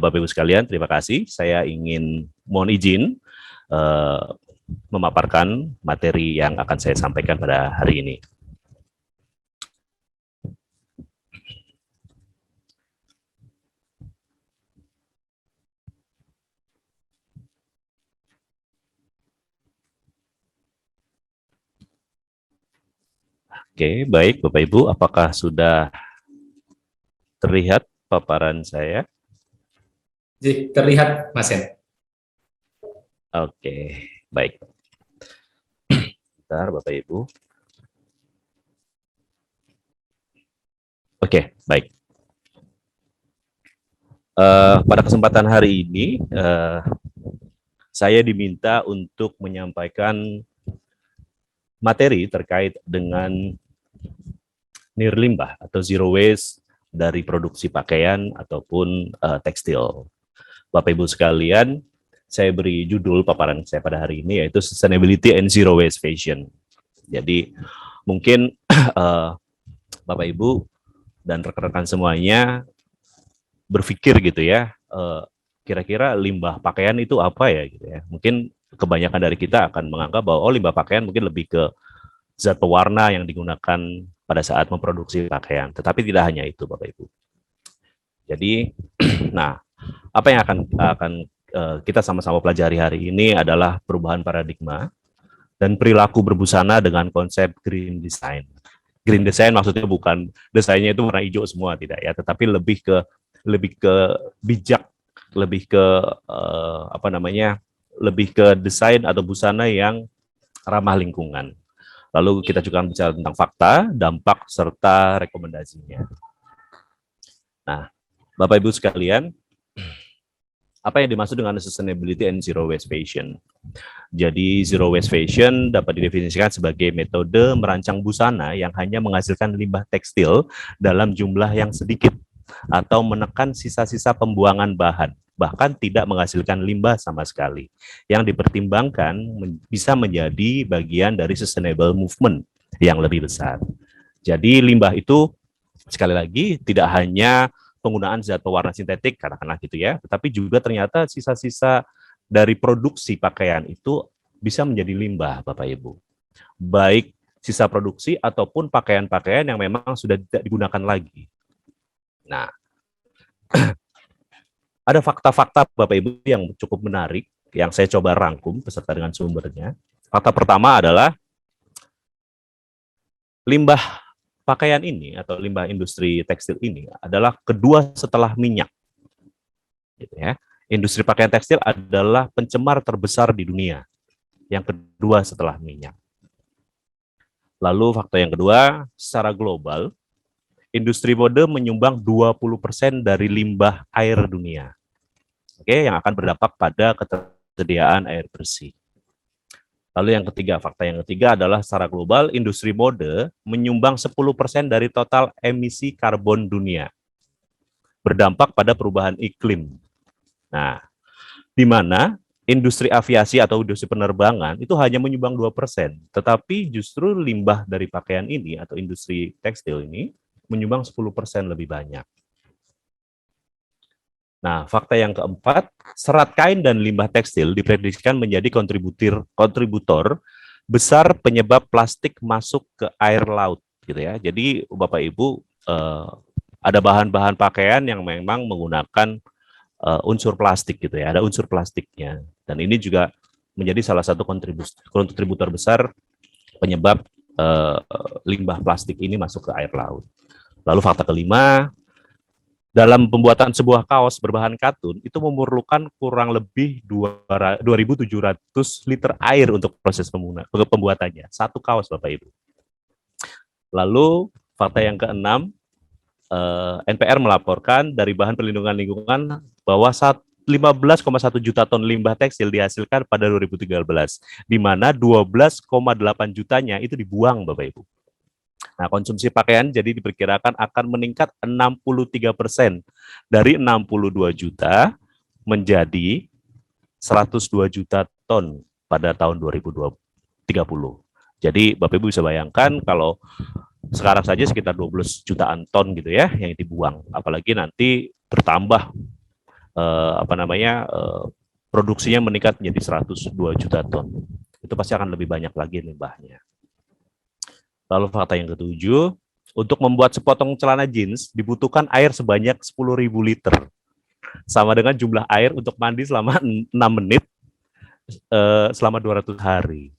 Ibu sekalian, terima kasih. Saya ingin mohon izin memaparkan materi yang akan saya sampaikan pada hari ini. Oke, baik Bapak Ibu, apakah sudah terlihat paparan saya? Terlihat Mas Sen. Oke, baik. Bentar Bapak Ibu. Oke, baik. Pada kesempatan hari ini, saya diminta untuk menyampaikan materi terkait dengan nirlimbah atau zero waste dari produksi pakaian ataupun tekstil. Bapak Ibu sekalian, saya beri judul paparan saya pada hari ini yaitu Sustainability and Zero Waste Fashion. Jadi mungkin Bapak Ibu dan rekan-rekan semuanya berpikir gitu ya, kira-kira limbah pakaian itu apa ya gitu ya. Mungkin kebanyakan dari kita akan menganggap bahwa limbah pakaian mungkin lebih ke zat pewarna yang digunakan pada saat memproduksi pakaian. Tetapi tidak hanya itu, Bapak Ibu. Jadi, nah, apa yang akan kita sama-sama pelajari hari ini adalah perubahan paradigma dan perilaku berbusana dengan konsep green design. Green design maksudnya bukan desainnya itu warna hijau semua, tidak ya, tetapi lebih ke bijak, lebih ke lebih ke desain atau busana yang ramah lingkungan. Lalu kita juga akan bicara tentang fakta, dampak, serta rekomendasinya. Nah, Bapak Ibu sekalian, apa yang dimaksud dengan sustainability and zero waste fashion? Jadi zero waste fashion dapat didefinisikan sebagai metode merancang busana yang hanya menghasilkan limbah tekstil dalam jumlah yang sedikit atau menekan sisa-sisa pembuangan bahan, bahkan tidak menghasilkan limbah sama sekali. Yang dipertimbangkan bisa menjadi bagian dari sustainable movement yang lebih besar. Jadi limbah itu sekali lagi tidak hanya penggunaan zat pewarna sintetik katakanlah gitu ya, tetapi juga ternyata sisa-sisa dari produksi pakaian itu bisa menjadi limbah, Bapak Ibu. Baik sisa produksi ataupun pakaian-pakaian yang memang sudah tidak digunakan lagi. Nah, ada fakta-fakta Bapak Ibu yang cukup menarik yang saya coba rangkum beserta dengan sumbernya. Fakta pertama adalah limbah pakaian ini atau limbah industri tekstil ini adalah kedua setelah minyak. Gitu ya. Industri pakaian tekstil adalah pencemar terbesar di dunia. Yang kedua setelah minyak. Lalu fakta yang kedua, secara global, industri mode menyumbang 20% dari limbah air dunia. Oke, yang akan berdampak pada ketersediaan air bersih. Lalu yang ketiga, fakta yang ketiga adalah secara global, industri mode menyumbang 10% dari total emisi karbon dunia. Berdampak pada perubahan iklim. Nah, di mana industri aviasi atau industri penerbangan itu hanya menyumbang 2%, tetapi justru limbah dari pakaian ini atau industri tekstil ini menyumbang 10% lebih banyak. Nah, fakta yang keempat, serat kain dan limbah tekstil diprediksikan menjadi kontributor besar penyebab plastik masuk ke air laut, gitu ya. Jadi Bapak Ibu ada bahan-bahan pakaian yang memang menggunakan unsur plastik, gitu ya. Ada unsur plastiknya, dan ini juga menjadi salah satu kontributor besar penyebab limbah plastik ini masuk ke air laut. Lalu fakta kelima, dalam pembuatan sebuah kaos berbahan katun, itu memerlukan kurang lebih 2.700 liter air untuk proses pembuatannya. Satu kaos, Bapak Ibu. Lalu, fakta yang keenam, NPR melaporkan dari bahan perlindungan lingkungan bahwa 15,1 juta ton limbah tekstil dihasilkan pada 2013, di mana 12,8 jutanya itu dibuang, Bapak Ibu. Nah, konsumsi pakaian jadi diperkirakan akan meningkat 63% dari 62 juta menjadi 102 juta ton pada tahun 2030. Jadi Bapak Ibu bisa bayangkan kalau sekarang saja sekitar 12 jutaan ton gitu ya yang dibuang, apalagi nanti bertambah produksinya meningkat menjadi 102 juta ton. Itu pasti akan lebih banyak lagi limbahnya. Lalu fakta yang ketujuh, untuk membuat sepotong celana jeans dibutuhkan air sebanyak 10.000 liter. Sama dengan jumlah air untuk mandi selama 6 menit selama 200 hari.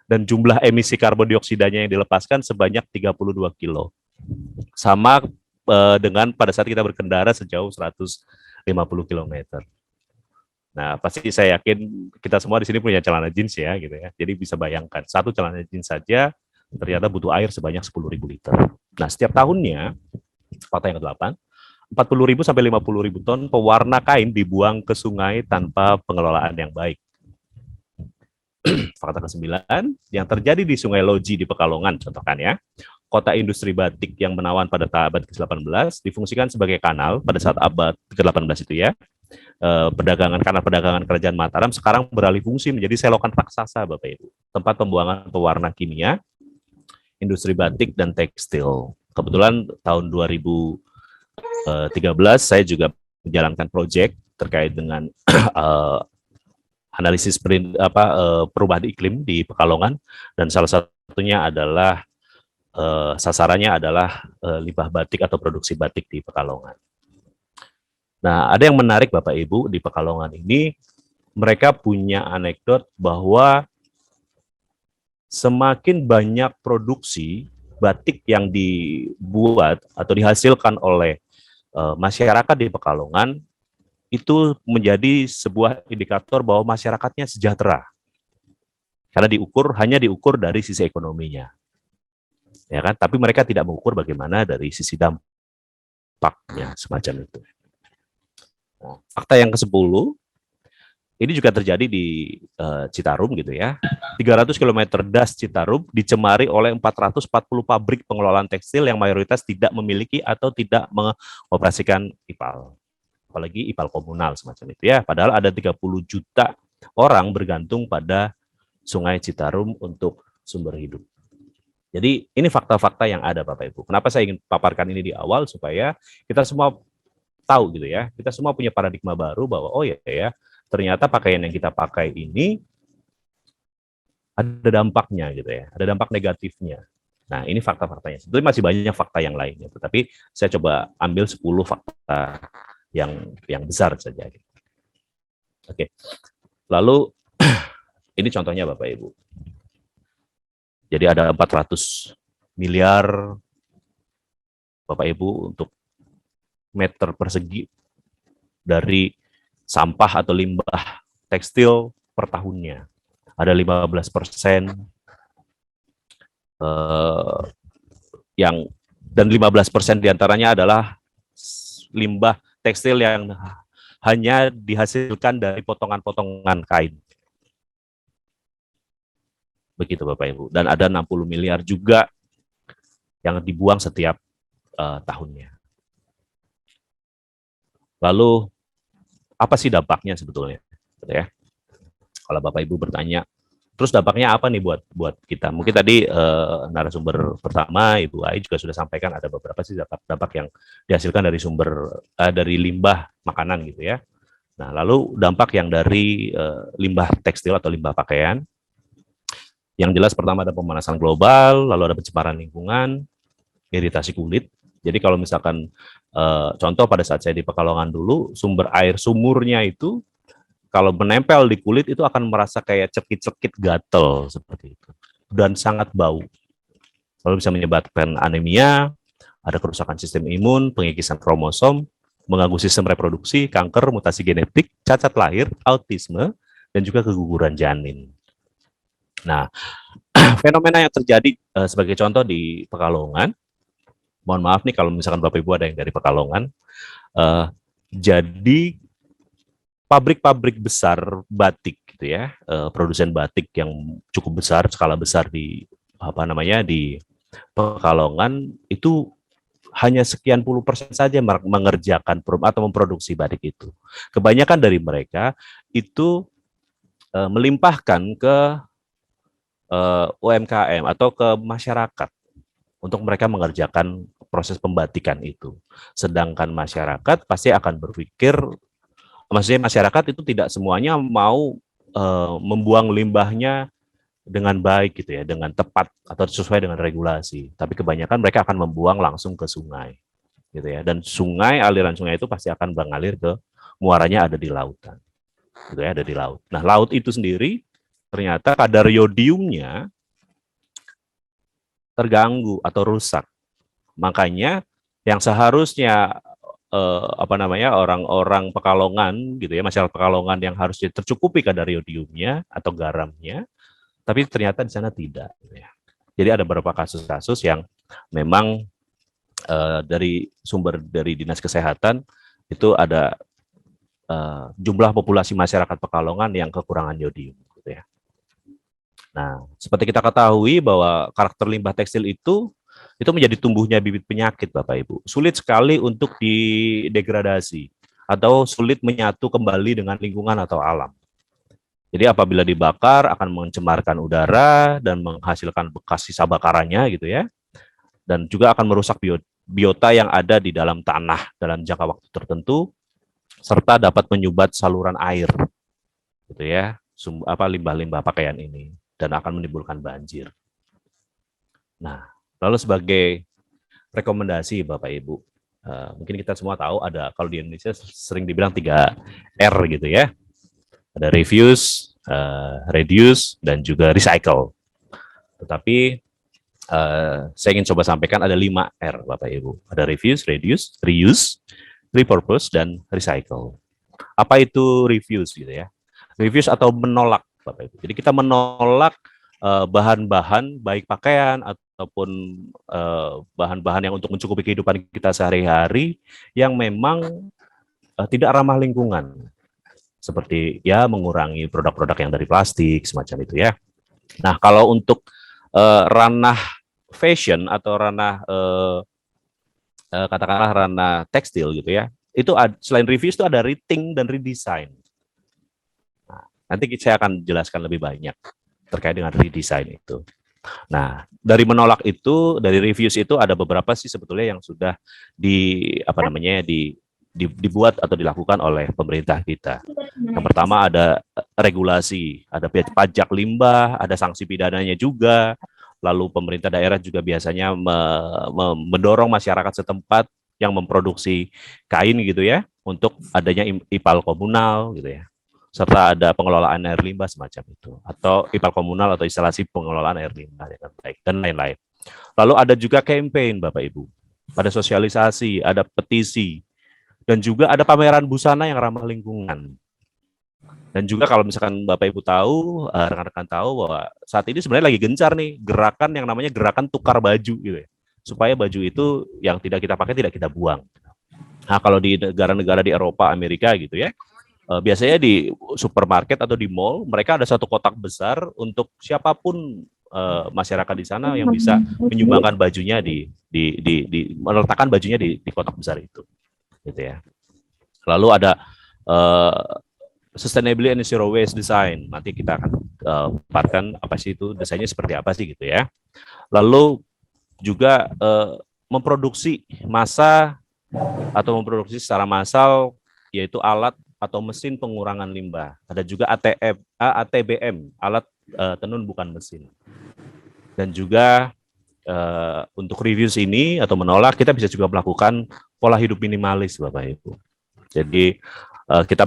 Dan jumlah emisi karbon dioksidanya yang dilepaskan sebanyak 32 kilo. Sama dengan pada saat kita berkendara sejauh 150 km. Nah, pasti saya yakin kita semua di sini punya celana jeans ya, gitu ya. Jadi bisa bayangkan, satu celana jeans saja ternyata butuh air sebanyak 10.000 liter. Nah, setiap tahunnya, fakta yang ke-8, 40.000 sampai 50.000 ton pewarna kain dibuang ke sungai tanpa pengelolaan yang baik. Fakta ke-9, yang terjadi di Sungai Loji di Pekalongan, contohkan ya, kota industri batik yang menawan pada abad ke-18, difungsikan sebagai kanal pada saat abad ke-18 itu ya. Karena perdagangan kerajaan Mataram sekarang beralih fungsi menjadi selokan raksasa, Bapak Ibu. Tempat pembuangan pewarna kimia, industri batik dan tekstil. kebetulan tahun 2013 saya juga menjalankan proyek terkait dengan analisis perubahan iklim di Pekalongan, dan salah satunya adalah sasarannya adalah limbah batik atau produksi batik di Pekalongan. Nah, ada yang menarik Bapak Ibu di Pekalongan ini, mereka punya anekdot bahwa semakin banyak produksi batik yang dibuat atau dihasilkan oleh masyarakat di Pekalongan, itu menjadi sebuah indikator bahwa masyarakatnya sejahtera. Karena hanya diukur dari sisi ekonominya. Ya kan? Tapi mereka tidak mengukur bagaimana dari sisi dampaknya, semacam itu. Nah, fakta yang ke-10, ini juga terjadi di Citarum gitu ya. 300 km das Citarum dicemari oleh 440 pabrik pengelolaan tekstil yang mayoritas tidak memiliki atau tidak mengoperasikan IPAL. Apalagi IPAL komunal semacam itu ya. Padahal ada 30 juta orang bergantung pada Sungai Citarum untuk sumber hidup. Jadi ini fakta-fakta yang ada Bapak Ibu. Kenapa saya ingin paparkan ini di awal, supaya kita semua tahu gitu ya. Kita semua punya paradigma baru bahwa oh ya, ternyata pakaian yang kita pakai ini ada dampaknya gitu ya. Ada dampak negatifnya. Nah, ini fakta-faktanya. Sebetulnya masih banyak fakta yang lainnya, tetapi saya coba ambil 10 fakta yang besar saja. Oke. Lalu ini contohnya Bapak Ibu. Jadi ada 400 miliar Bapak Ibu untuk meter persegi dari sampah atau limbah tekstil per tahunnya. Ada 15% dan 15% diantaranya adalah limbah tekstil yang hanya dihasilkan dari potongan-potongan kain. Begitu Bapak Ibu. Dan ada 60 miliar juga yang dibuang setiap tahunnya. Lalu apa sih dampaknya sebetulnya? Ya. Kalau Bapak Ibu bertanya, terus dampaknya apa nih buat kita? Mungkin tadi narasumber pertama Ibu Ai juga sudah sampaikan ada beberapa sih dampak yang dihasilkan dari dari limbah makanan gitu ya. Nah, lalu dampak yang dari limbah tekstil atau limbah pakaian. Yang jelas pertama ada pemanasan global, lalu ada pencemaran lingkungan, iritasi kulit. Jadi kalau misalkan contoh pada saat saya di Pekalongan dulu, sumber air sumurnya itu kalau menempel di kulit itu akan merasa kayak cekit-cekit gatel seperti itu. Dan sangat bau. Lalu bisa menyebabkan anemia, ada kerusakan sistem imun, pengikisan kromosom, mengganggu sistem reproduksi, kanker, mutasi genetik, cacat lahir, autisme, dan juga keguguran janin. Nah, fenomena yang terjadi sebagai contoh di Pekalongan, mohon maaf nih kalau misalkan Bapak Ibu ada yang dari Pekalongan, jadi pabrik-pabrik besar batik gitu ya, produsen batik yang cukup besar, skala besar di di Pekalongan itu hanya sekian % saja mengerjakan atau memproduksi batik itu. Kebanyakan dari mereka itu melimpahkan ke UMKM atau ke masyarakat untuk mereka mengerjakan proses pembatikan itu. Sedangkan masyarakat pasti akan berpikir, maksudnya masyarakat itu tidak semuanya mau membuang limbahnya dengan baik gitu ya, dengan tepat atau sesuai dengan regulasi. Tapi kebanyakan mereka akan membuang langsung ke sungai gitu ya. Dan aliran sungai itu pasti akan mengalir ke muaranya ada di lautan. Gitu ya, ada di laut. Nah, laut itu sendiri ternyata kadar yodiumnya terganggu atau rusak. Makanya yang seharusnya orang-orang Pekalongan gitu ya, masyarakat Pekalongan yang harusnya tercukupi kadar yodiumnya atau garamnya, tapi ternyata di sana tidak. Gitu ya. Jadi ada beberapa kasus-kasus yang memang dari sumber dari Dinas Kesehatan itu ada jumlah populasi masyarakat Pekalongan yang kekurangan yodium. Gitu ya. Nah, seperti kita ketahui bahwa karakter limbah tekstil itu menjadi tumbuhnya bibit penyakit, Bapak Ibu. Sulit sekali untuk didegradasi atau sulit menyatu kembali dengan lingkungan atau alam. Jadi apabila dibakar akan mencemarkan udara dan menghasilkan bekas sisa bakarannya gitu ya. dan juga akan merusak biota yang ada di dalam tanah dalam jangka waktu tertentu, serta dapat menyumbat saluran air, gitu ya, limbah-limbah pakaian ini, dan akan menimbulkan banjir. Nah, lalu sebagai rekomendasi Bapak Ibu, mungkin kita semua tahu ada, kalau di Indonesia sering dibilang 3R gitu ya, ada refuse, reduce, dan juga recycle. Tetapi saya ingin coba sampaikan ada 5R Bapak Ibu. Ada refuse, reduce, reuse, repurpose, dan recycle. Apa itu refuse gitu ya? Refuse atau menolak Bapak Ibu. Jadi kita menolak bahan-bahan baik pakaian ataupun bahan-bahan yang untuk mencukupi kehidupan kita sehari-hari yang memang tidak ramah lingkungan. Seperti ya mengurangi produk-produk yang dari plastik semacam itu ya. Nah, kalau untuk ranah fashion atau ranah katakanlah ranah tekstil gitu ya, itu selain reviews itu ada rethink dan redesign. Nah, nanti saya akan jelaskan lebih banyak terkait dengan redesign itu. Nah, dari menolak itu, dari reviews itu ada beberapa sih sebetulnya yang sudah dibuat atau dilakukan oleh pemerintah kita. Yang pertama ada regulasi, ada pajak limbah, ada sanksi pidananya juga. Lalu pemerintah daerah juga biasanya mendorong masyarakat setempat yang memproduksi kain gitu ya, untuk adanya IPAL komunal gitu ya. Serta ada pengelolaan air limbah semacam itu, atau IPAL komunal atau instalasi pengelolaan air limbah dengan baik, dan lain-lain. Lalu ada juga campaign Bapak Ibu, ada sosialisasi, ada petisi, dan juga ada pameran busana yang ramah lingkungan. Dan juga kalau misalkan Bapak Ibu tahu, rekan-rekan tahu bahwa saat ini sebenarnya lagi gencar nih gerakan yang namanya gerakan tukar baju gitu ya. Supaya baju itu yang tidak kita pakai tidak kita buang. Nah, kalau di negara-negara di Eropa, Amerika gitu ya, biasanya di supermarket atau di mall mereka ada satu kotak besar untuk siapapun masyarakat di sana yang bisa menyumbangkan bajunya meletakkan bajunya di kotak besar itu, gitu ya. Lalu ada sustainability and zero waste design. Nanti kita akan paparkan apa sih itu, desainnya seperti apa sih gitu ya. Lalu juga memproduksi memproduksi secara massal, yaitu alat atau mesin pengurangan limbah. Ada juga ATBM, alat tenun bukan mesin. Dan juga untuk reviews ini atau menolak, kita bisa juga melakukan pola hidup minimalis Bapak Ibu. Jadi kita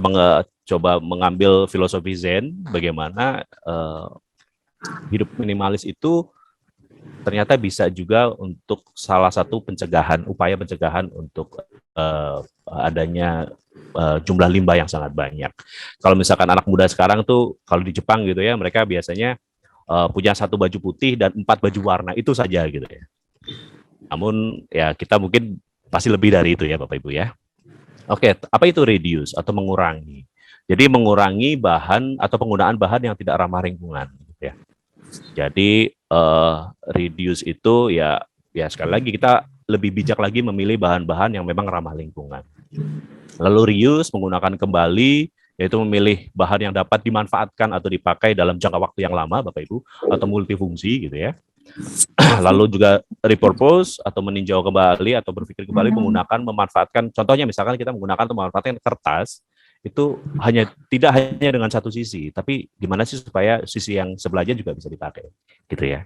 coba mengambil filosofi Zen, bagaimana hidup minimalis itu ternyata bisa juga untuk salah satu upaya pencegahan untuk adanya jumlah limbah yang sangat banyak. Kalau misalkan anak muda sekarang tuh, kalau di Jepang gitu ya, mereka biasanya punya satu baju putih dan 4 baju warna, itu saja gitu ya. Namun ya kita mungkin pasti lebih dari itu ya Bapak Ibu ya. Oke, apa itu reduce atau mengurangi? Jadi mengurangi bahan atau penggunaan bahan yang tidak ramah lingkungan. Gitu ya. Jadi reduce itu ya sekali lagi kita lebih bijak lagi memilih bahan-bahan yang memang ramah lingkungan. Lalu reuse, menggunakan kembali, yaitu memilih bahan yang dapat dimanfaatkan atau dipakai dalam jangka waktu yang lama Bapak Ibu, atau multifungsi gitu ya. Lalu juga repurpose atau meninjau kembali atau berpikir kembali memanfaatkan, contohnya misalkan kita menggunakan atau memanfaatkan kertas, itu tidak hanya dengan satu sisi, tapi gimana sih supaya sisi yang sebelahnya juga bisa dipakai, gitu ya.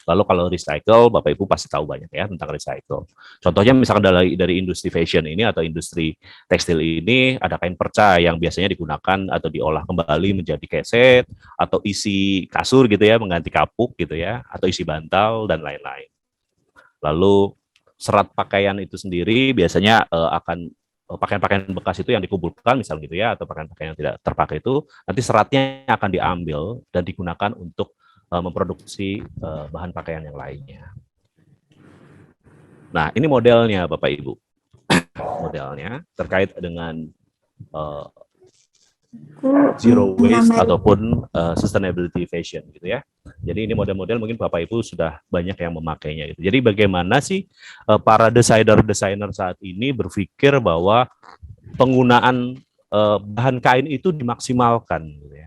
Lalu kalau recycle, Bapak Ibu pasti tahu banyak ya tentang recycle. Contohnya misalkan dari industri fashion ini atau industri tekstil ini, ada kain perca yang biasanya digunakan atau diolah kembali menjadi keset, atau isi kasur gitu ya, mengganti kapuk gitu ya, atau isi bantal dan lain-lain. Lalu serat pakaian itu sendiri biasanya akan pakaian-pakaian bekas itu yang dikumpulkan misalnya gitu ya, atau pakaian-pakaian yang tidak terpakai itu nanti seratnya akan diambil dan digunakan untuk memproduksi bahan pakaian yang lainnya. Nah, ini modelnya Bapak Ibu. Modelnya terkait dengan zero waste ataupun sustainability fashion gitu ya. Jadi ini model-model mungkin Bapak Ibu sudah banyak yang memakainya gitu. Jadi bagaimana sih para desainer saat ini berpikir bahwa penggunaan bahan kain itu dimaksimalkan gitu ya.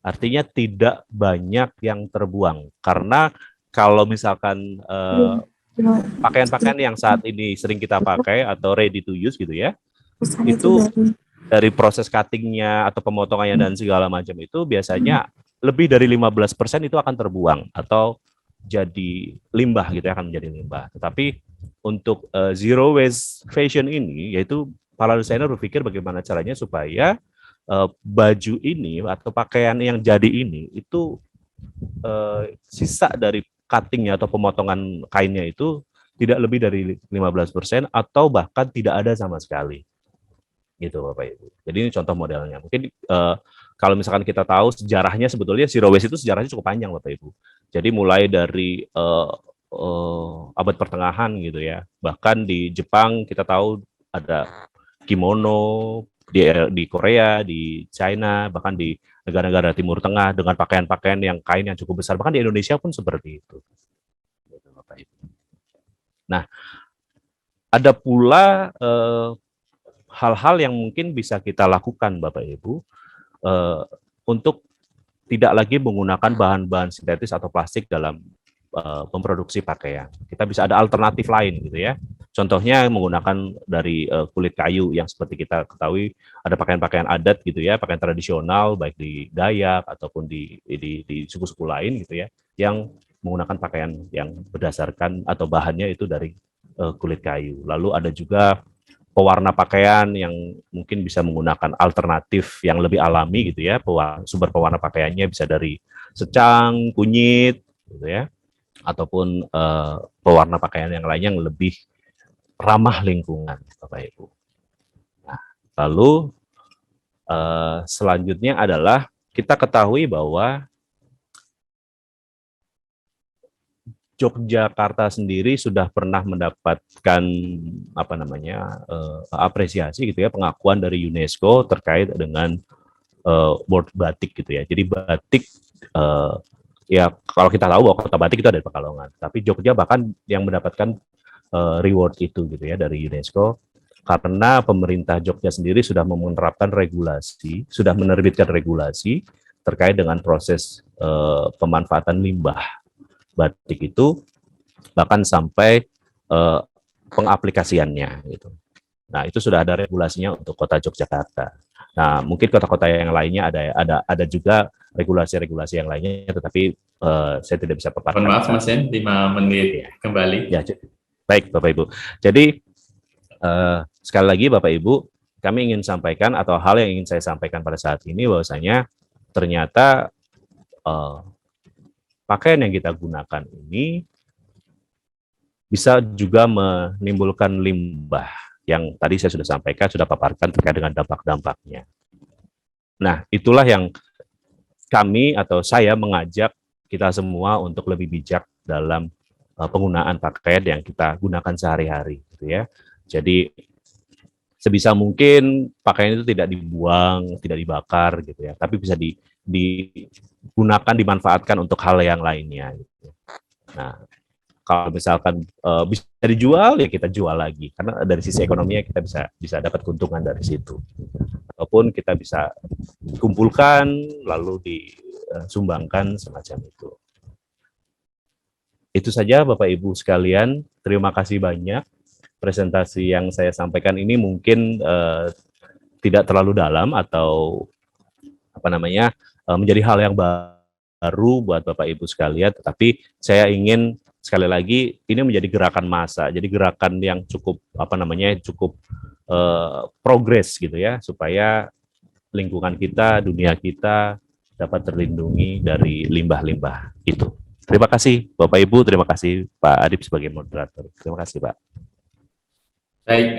Artinya tidak banyak yang terbuang, karena kalau misalkan pakaian-pakaian yang saat ini sering kita pakai atau ready to use gitu ya, itu dari proses cuttingnya atau pemotongannya dan segala macam itu biasanya lebih dari 15% itu akan terbuang atau jadi limbah gitu ya, akan menjadi limbah. Tetapi untuk zero waste fashion ini, yaitu para desainer berpikir bagaimana caranya supaya baju ini atau pakaian yang jadi ini itu sisa dari cuttingnya atau pemotongan kainnya itu tidak lebih dari 15% atau bahkan tidak ada sama sekali gitu Bapak Ibu. Jadi ini contoh modelnya. Mungkin kalau misalkan kita tahu sejarahnya, sebetulnya zero waste itu sejarahnya cukup panjang Bapak Ibu. Jadi mulai dari abad pertengahan gitu ya. Bahkan di Jepang kita tahu ada kimono, di Korea, di China, bahkan di negara-negara Timur Tengah dengan pakaian-pakaian yang kain yang cukup besar. Bahkan di Indonesia pun seperti itu. Nah, ada pula hal-hal yang mungkin bisa kita lakukan Bapak Ibu untuk tidak lagi menggunakan bahan-bahan sintetis atau plastik dalam memproduksi pakaian. Kita bisa ada alternatif lain gitu ya. Contohnya menggunakan dari kulit kayu yang seperti kita ketahui ada pakaian-pakaian adat gitu ya, pakaian tradisional baik di Dayak ataupun di suku-suku lain gitu ya, yang menggunakan pakaian yang berdasarkan atau bahannya itu dari kulit kayu. Lalu ada juga pewarna pakaian yang mungkin bisa menggunakan alternatif yang lebih alami gitu ya. Sumber pewarna pakaiannya bisa dari secang, kunyit gitu ya, ataupun pewarna pakaian yang lain yang lebih ramah lingkungan Bapak Ibu. Nah, lalu selanjutnya adalah kita ketahui bahwa Yogyakarta sendiri sudah pernah mendapatkan apresiasi gitu ya, pengakuan dari UNESCO terkait dengan World Batik gitu ya. Jadi batik ya kalau kita tahu bahwa kota batik itu ada di Pekalongan, tapi Jogja bahkan yang mendapatkan reward itu gitu ya dari UNESCO karena pemerintah Jogja sendiri sudah menerapkan regulasi, sudah menerbitkan regulasi terkait dengan proses pemanfaatan limbah batik itu, bahkan sampai pengaplikasiannya gitu. Nah, itu sudah ada regulasinya untuk kota Yogyakarta. Nah, mungkin kota-kota yang lainnya ada juga regulasi-regulasi yang lainnya, tetapi saya tidak bisa paparkan. Mohon maaf Mas Hen, 5 menit ya, kembali. Ya, baik Bapak Ibu. Jadi sekali lagi Bapak Ibu, kami ingin sampaikan atau hal yang ingin saya sampaikan pada saat ini bahwasanya ternyata pakaian yang kita gunakan ini bisa juga menimbulkan limbah yang tadi saya sudah sampaikan, sudah paparkan terkait dengan dampak-dampaknya. Nah, itulah yang kami atau saya mengajak kita semua untuk lebih bijak dalam penggunaan pakaian yang kita gunakan sehari-hari, gitu ya. Jadi sebisa mungkin pakaian itu tidak dibuang, tidak dibakar, gitu ya, tapi bisa digunakan, dimanfaatkan untuk hal yang lainnya. Gitu. Nah, kalau misalkan bisa dijual, ya kita jual lagi, karena dari sisi ekonominya kita bisa dapat keuntungan dari situ. Ataupun kita bisa kumpulkan lalu disumbangkan semacam itu. Itu saja Bapak Ibu sekalian, terima kasih banyak. Presentasi yang saya sampaikan ini mungkin tidak terlalu dalam atau menjadi hal yang baru buat Bapak Ibu sekalian, tetapi saya ingin sekali lagi ini menjadi gerakan massa, jadi gerakan yang cukup progres gitu ya, supaya lingkungan kita, dunia kita dapat terlindungi dari limbah-limbah itu. Terima kasih Bapak Ibu, terima kasih Pak Adip sebagai moderator. Terima kasih Pak. Baik,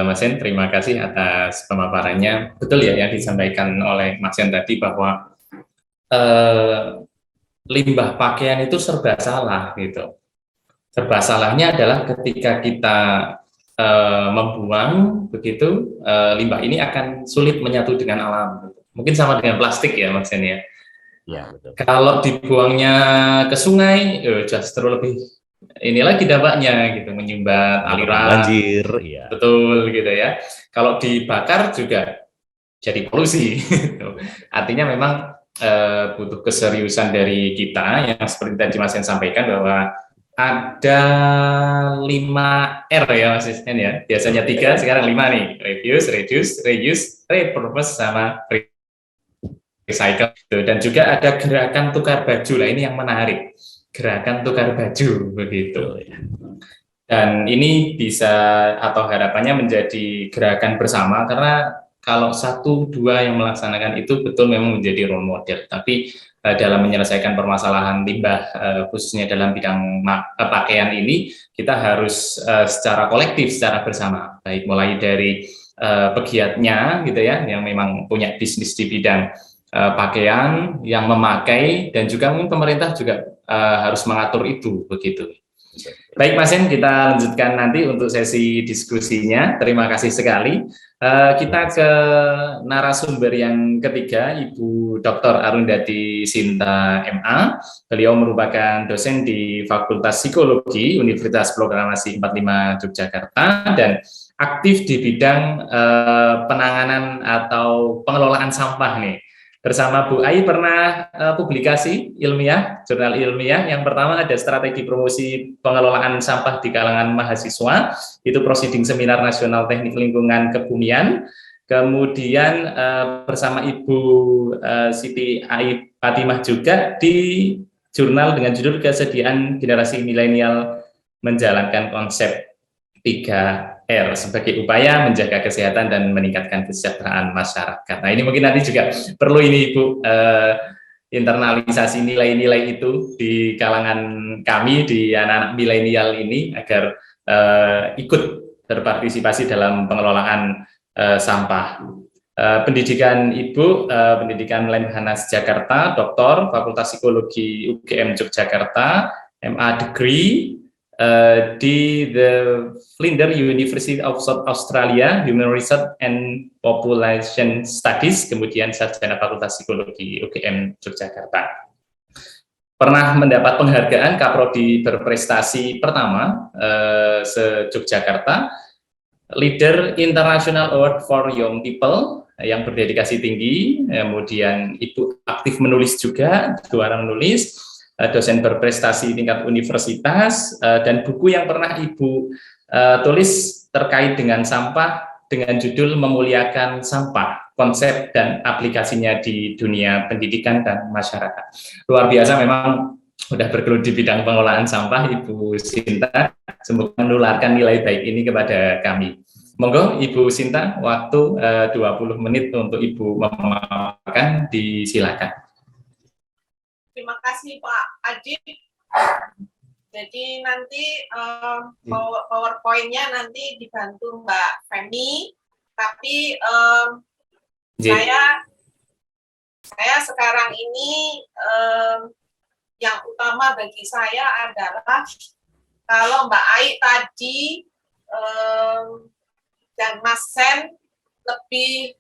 Mas Hen, terima kasih atas pemaparannya. Betul ya yang disampaikan oleh Mas Hen tadi bahwa limbah pakaian itu serba salah gitu. Serba salahnya adalah ketika kita membuang begitu, limbah ini akan sulit menyatu dengan alam. Mungkin sama dengan plastik ya Mas Hen ya. Ya, betul. Kalau dibuangnya ke sungai, justru lebih ini lagi dampaknya gitu, menyumbat aliran banjir, ya. Betul gitu ya. Kalau dibakar juga jadi polusi. Gitu. Artinya memang butuh keseriusan dari kita yang seperti tadi Mas Hen sampaikan bahwa ada 5R ya Mas Isnen ya. Biasanya 3, sekarang 5 nih. Reduce, reduce, reuse, repurpose, sama recycle. Dan juga ada gerakan tukar baju. Lah ini yang menarik. Gerakan tukar baju begitu. Dan ini bisa atau harapannya menjadi gerakan bersama, karena kalau 1-2 yang melaksanakan itu betul memang menjadi role model. Tapi dalam menyelesaikan permasalahan limbah khususnya dalam bidang pakaian ini, kita harus secara kolektif, secara bersama, baik mulai dari pegiatnya gitu ya, yang memang punya bisnis di bidang pakaian, yang memakai, dan juga mungkin pemerintah juga harus mengatur itu begitu. Baik Mas Hen, kita lanjutkan nanti untuk sesi diskusinya. Terima kasih sekali. Kita ke narasumber yang ketiga, Ibu Dr. Arundhati Sinta MA. Beliau merupakan dosen di Fakultas Psikologi Universitas Proklamasi 45 Yogyakarta dan aktif di bidang penanganan atau pengelolaan sampah nih. Bersama Bu Ai pernah publikasi ilmiah, jurnal ilmiah. Yang pertama ada strategi promosi pengelolaan sampah di kalangan mahasiswa, itu Proceeding Seminar Nasional Teknik Lingkungan Kebumian. Kemudian bersama Ibu Siti Ai Fatimah juga di jurnal dengan judul Kesediaan Generasi Milenial Menjalankan Konsep 3R sebagai upaya menjaga kesehatan dan meningkatkan kesejahteraan masyarakat. Nah ini mungkin nanti juga perlu ini Ibu internalisasi nilai-nilai itu di kalangan kami, di anak-anak milenial ini, agar ikut berpartisipasi dalam pengelolaan sampah. Pendidikan Ibu, pendidikan Lemhanas Jakarta, Doktor, Fakultas Psikologi UGM Yogyakarta, MA Degree, di The Flinders University of South Australia, Human Research and Population Studies, kemudian sarjana Fakultas Psikologi UGM Yogyakarta. Pernah mendapat penghargaan Kaprodi berprestasi pertama se-Yogyakarta, Leader International Award for Young People yang berdedikasi tinggi. Kemudian Ibu aktif menulis juga, juara menulis, dosen berprestasi tingkat universitas, dan buku yang pernah Ibu tulis terkait dengan sampah dengan judul Memuliakan Sampah, Konsep dan Aplikasinya di Dunia Pendidikan dan Masyarakat. Luar biasa memang sudah bergelut di bidang pengelolaan sampah Ibu Sinta, semoga menularkan nilai baik ini kepada kami. Monggo Ibu Sinta, waktu 20 menit untuk Ibu memaparkan, disilakan. Terima kasih Pak Adib. Jadi nanti PowerPoint-nya nanti dibantu Mbak Femi, tapi saya sekarang ini yang utama bagi saya adalah kalau Mbak Ai tadi dan Mas Sen lebih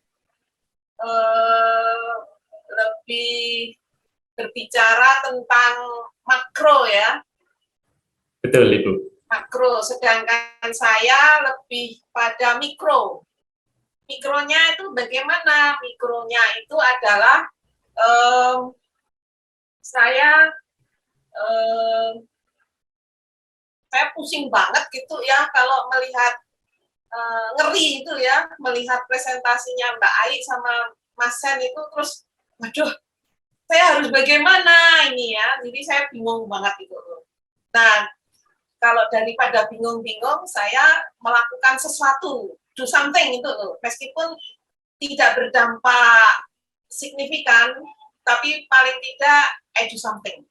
berbicara tentang makro ya. Betul Ibu. Makro, sedangkan saya lebih pada mikro. Mikronya itu bagaimana? Mikronya itu adalah saya pusing banget gitu ya kalau melihat ngeri itu ya, melihat presentasinya Mbak Ai sama Mas Sen itu, terus waduh, saya harus bagaimana ini ya, jadi saya bingung banget itu. Nah, kalau daripada bingung-bingung, saya melakukan sesuatu, do something itu loh, meskipun tidak berdampak signifikan, tapi paling tidak I do something.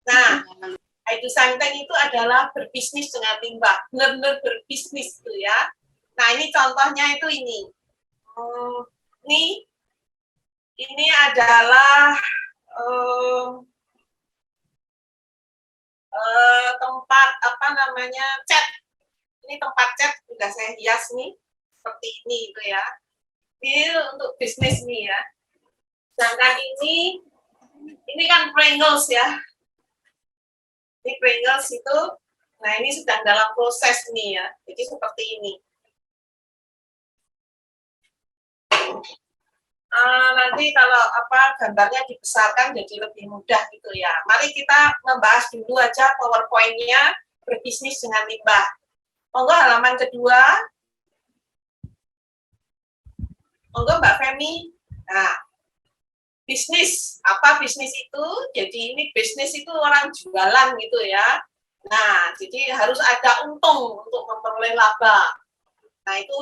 Nah, I do something itu adalah berbisnis dengan limbah, benar-benar berbisnis itu ya. Nah, ini contohnya itu ini. Ini adalah tempat cat. Ini tempat cat sudah saya hias nih seperti ini itu ya. Ini untuk bisnis nih ya. Sedangkan ini kan Pringles ya. Ini Pringles itu, nah ini sedang dalam proses nih ya. Jadi seperti ini. Nanti kalau gambarnya dibesarkan jadi lebih mudah gitu ya. Mari kita membahas dulu aja PowerPoint-nya berbisnis dengan limbah. Monggo halaman kedua. Monggo Mbak Femi. Nah, bisnis. Apa bisnis itu? Jadi ini bisnis itu orang jualan gitu ya. Nah, jadi harus ada untung untuk memperoleh laba. Nah, itu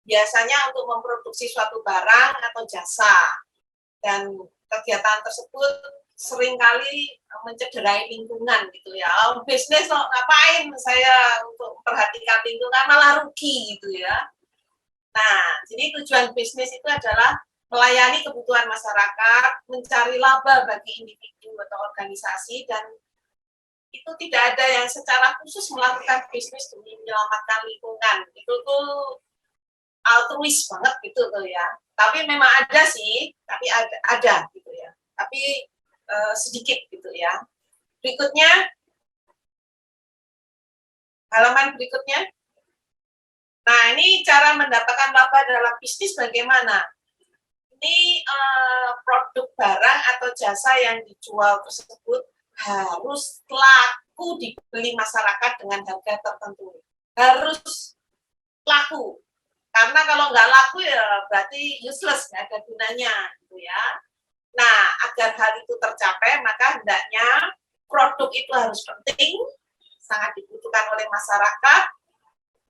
biasanya untuk memproduksi suatu barang atau jasa. Dan kegiatan tersebut seringkali mencederai lingkungan gitu ya. Bisnis ngapain saya untuk memperhatikan lingkungan, malah rugi gitu ya. Nah, jadi tujuan bisnis itu adalah melayani kebutuhan masyarakat, mencari laba bagi individu atau organisasi, dan itu tidak ada yang secara khusus melakukan bisnis demi menyelamatkan lingkungan. Itu tuh altruis banget gitu tuh ya. Tapi memang ada sih, tapi ada gitu ya. Tapi sedikit gitu ya. Berikutnya, halaman berikutnya. Nah, ini cara mendapatkan laba dalam bisnis bagaimana? Ini produk barang atau jasa yang dijual tersebut harus laku dibeli masyarakat dengan harga tertentu. Harus laku. Karena kalau nggak laku ya berarti useless, nggak ada gunanya gitu ya. Nah, agar hal itu tercapai, maka hendaknya produk itu harus penting, sangat dibutuhkan oleh masyarakat,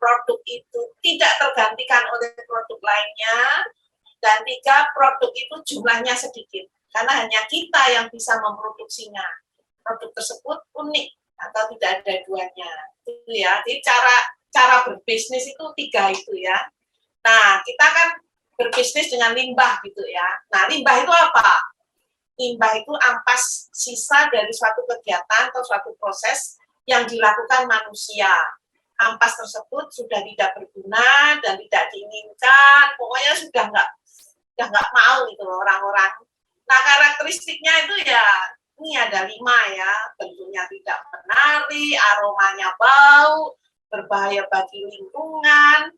produk itu tidak tergantikan oleh produk lainnya, dan 3, produk itu jumlahnya sedikit, karena hanya kita yang bisa memproduksinya. Produk tersebut unik atau tidak ada duanya. Itu ya. Jadi cara berbisnis itu 3 itu ya. Nah, kita kan berbisnis dengan limbah gitu ya. Nah, limbah itu apa? Limbah itu ampas sisa dari suatu kegiatan atau suatu proses yang dilakukan manusia. Ampas tersebut sudah tidak berguna dan tidak diinginkan, pokoknya sudah nggak mau gitu loh orang-orang. Nah, karakteristiknya itu ya, ini ada 5 ya, bentuknya tidak menarik, aromanya bau, berbahaya bagi lingkungan,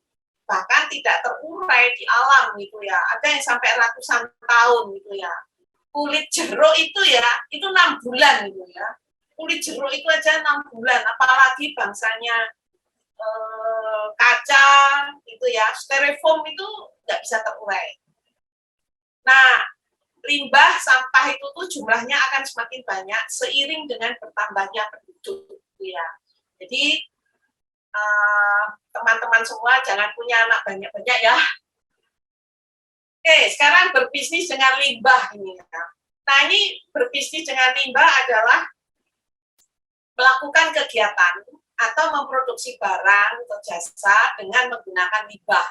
bahkan tidak terurai di alam gitu ya. Ada yang sampai ratusan tahun gitu ya. Kulit jeruk itu ya, itu 6 bulan gitu ya. Kulit jeruk itu aja 6 bulan, apalagi bangsanya kaca gitu ya, styrofoam itu nggak bisa terurai. Nah, limbah sampah itu tuh jumlahnya akan semakin banyak seiring dengan bertambahnya penduduk gitu ya. Jadi teman-teman semua jangan punya anak banyak-banyak ya. Oke, sekarang berbisnis dengan limbah ini. Nah, ini berbisnis dengan limbah adalah melakukan kegiatan atau memproduksi barang atau jasa dengan menggunakan limbah.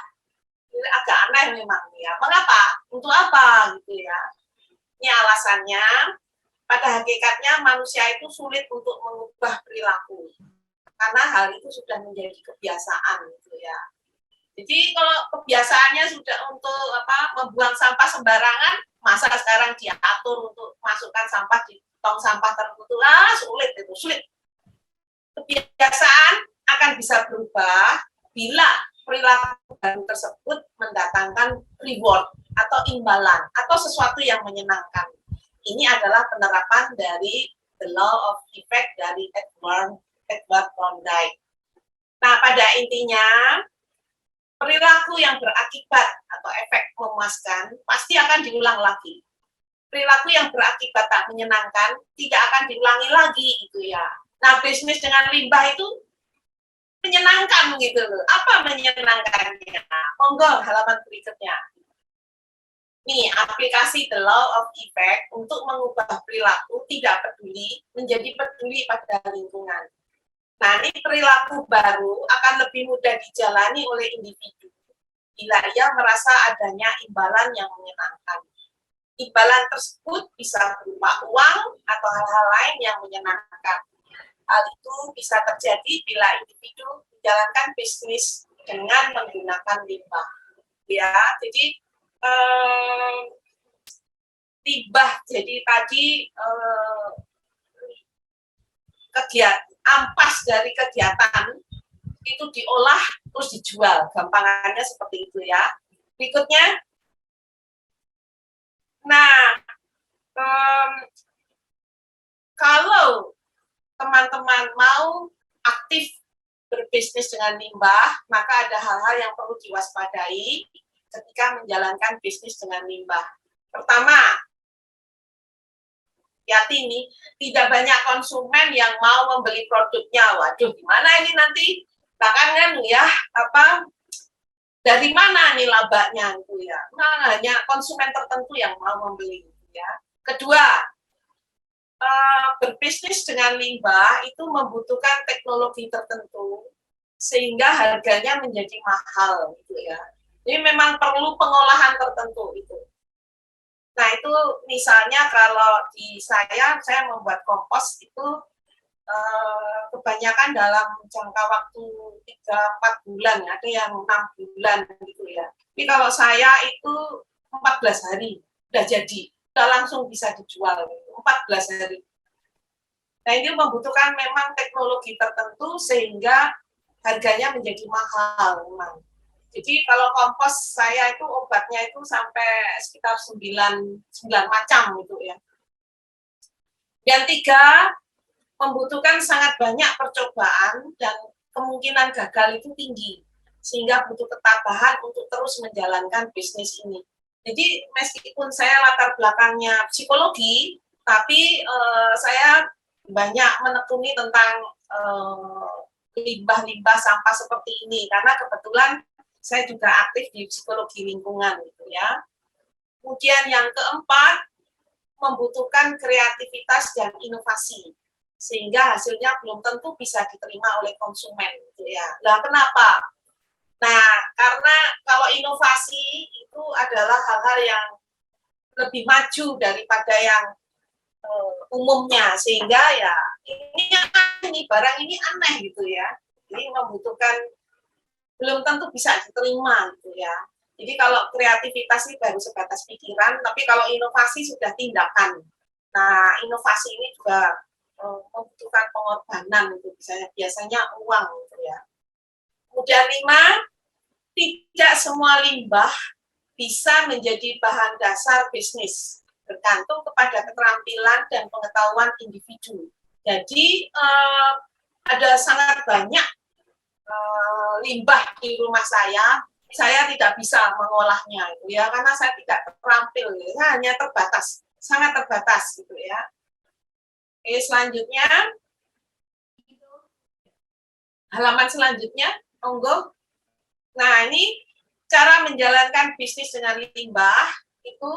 Ini agak aneh memang ya. Mengapa? Untuk apa gitu ya? Ini alasannya, pada hakikatnya manusia itu sulit untuk mengubah perilaku. Karena hal itu sudah menjadi kebiasaan gitu ya. Jadi kalau kebiasaannya sudah untuk membuang sampah sembarangan, masa sekarang diatur untuk masukkan sampah di tong sampah tertentu, sulit. Kebiasaan akan bisa berubah bila perilaku baru tersebut mendatangkan reward atau imbalan atau sesuatu yang menyenangkan. Ini adalah penerapan dari the law of effect dari Edward Thorndike. Nah, pada intinya perilaku yang berakibat atau efek memuaskan pasti akan diulang lagi. Perilaku yang berakibat tak menyenangkan tidak akan diulangi lagi gitu ya. Nah, bisnis dengan limbah itu menyenangkan gitu loh. Apa menyenangkannya? Monggo halaman berikutnya. Nih, aplikasi the law of effect untuk mengubah perilaku tidak peduli menjadi peduli pada lingkungan. Nah, ini perilaku baru akan lebih mudah dijalani oleh individu bila ia merasa adanya imbalan yang menyenangkan. Imbalan tersebut bisa berupa uang atau hal-hal lain yang menyenangkan. Hal itu bisa terjadi bila individu menjalankan bisnis dengan menggunakan limbah. Ya, jadi limbah. Jadi tadi kegiatan ampas dari kegiatan itu diolah terus dijual. Gampangannya seperti itu ya. Berikutnya, Nah, kalau teman-teman mau aktif berbisnis dengan limbah, maka ada hal-hal yang perlu diwaspadai ketika menjalankan bisnis dengan limbah. Pertama, hati-hati nih, tidak banyak konsumen yang mau membeli produknya. Waduh, gimana ini nanti? Bahkan kan ya, dari mana nih labanya itu ya? Nah, hanya konsumen tertentu yang mau membeli ya. Kedua, berbisnis dengan limbah itu membutuhkan teknologi tertentu sehingga harganya menjadi mahal gitu ya. Jadi memang perlu pengolahan tertentu itu. Nah itu misalnya kalau di saya membuat kompos itu kebanyakan dalam jangka waktu 3-4 bulan, ada yang 6 bulan gitu ya. Tapi kalau saya itu 14 hari udah jadi, udah langsung bisa dijual, 14 hari. Nah ini membutuhkan memang teknologi tertentu sehingga harganya menjadi mahal memang. Jadi kalau kompos saya itu obatnya itu sampai sekitar 9 macam gitu ya. Yang tiga, membutuhkan sangat banyak percobaan dan kemungkinan gagal itu tinggi. Sehingga butuh ketabahan untuk terus menjalankan bisnis ini. Jadi meskipun saya latar belakangnya psikologi, tapi saya banyak menekuni tentang limbah-limbah sampah seperti ini. Karena kebetulan saya juga aktif di psikologi lingkungan gitu ya. Kemudian yang keempat, membutuhkan kreativitas dan inovasi sehingga hasilnya belum tentu bisa diterima oleh konsumen gitu ya. Nah, kenapa? Nah, karena kalau inovasi itu adalah hal-hal yang lebih maju daripada yang umumnya sehingga ya ini barang ini aneh gitu ya. Jadi membutuhkan belum tentu bisa diterima gitu ya. Jadi kalau kreativitas ini baru sebatas pikiran, tapi kalau inovasi sudah tindakan. Nah, inovasi ini juga membutuhkan pengorbanan gitu, biasanya uang gitu ya. Kemudian 5, tidak semua limbah bisa menjadi bahan dasar bisnis, bergantung kepada keterampilan dan pengetahuan individu. Jadi ada sangat banyak limbah di rumah saya tidak bisa mengolahnya itu ya karena saya tidak terampil ya, hanya terbatas, sangat terbatas gitu ya. Oke, selanjutnya halaman selanjutnya, monggo. Nah, ini cara menjalankan bisnis dengan limbah itu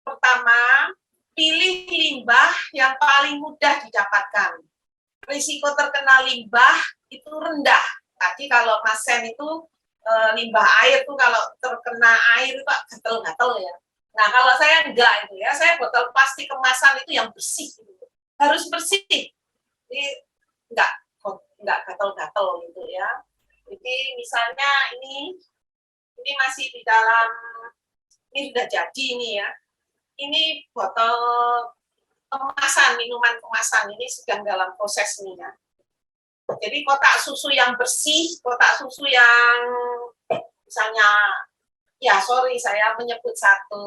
pertama, pilih limbah yang paling mudah didapatkan. Risiko terkena limbah itu rendah. Tadi kalau Mas Sen itu limbah air tuh kalau terkena air itu gatel-gatel ya. Nah kalau saya enggak itu ya, saya botol plastik kemasan itu yang bersih gitu. Harus bersih. Jadi enggak gatel-gatel gitu ya. Jadi misalnya ini masih di dalam, ini sudah jadi ini ya. Ini botol kemasan, minuman kemasan ini sedang dalam proses ini ya. Jadi kotak susu yang bersih, kotak susu yang misalnya, ya sorry saya menyebut satu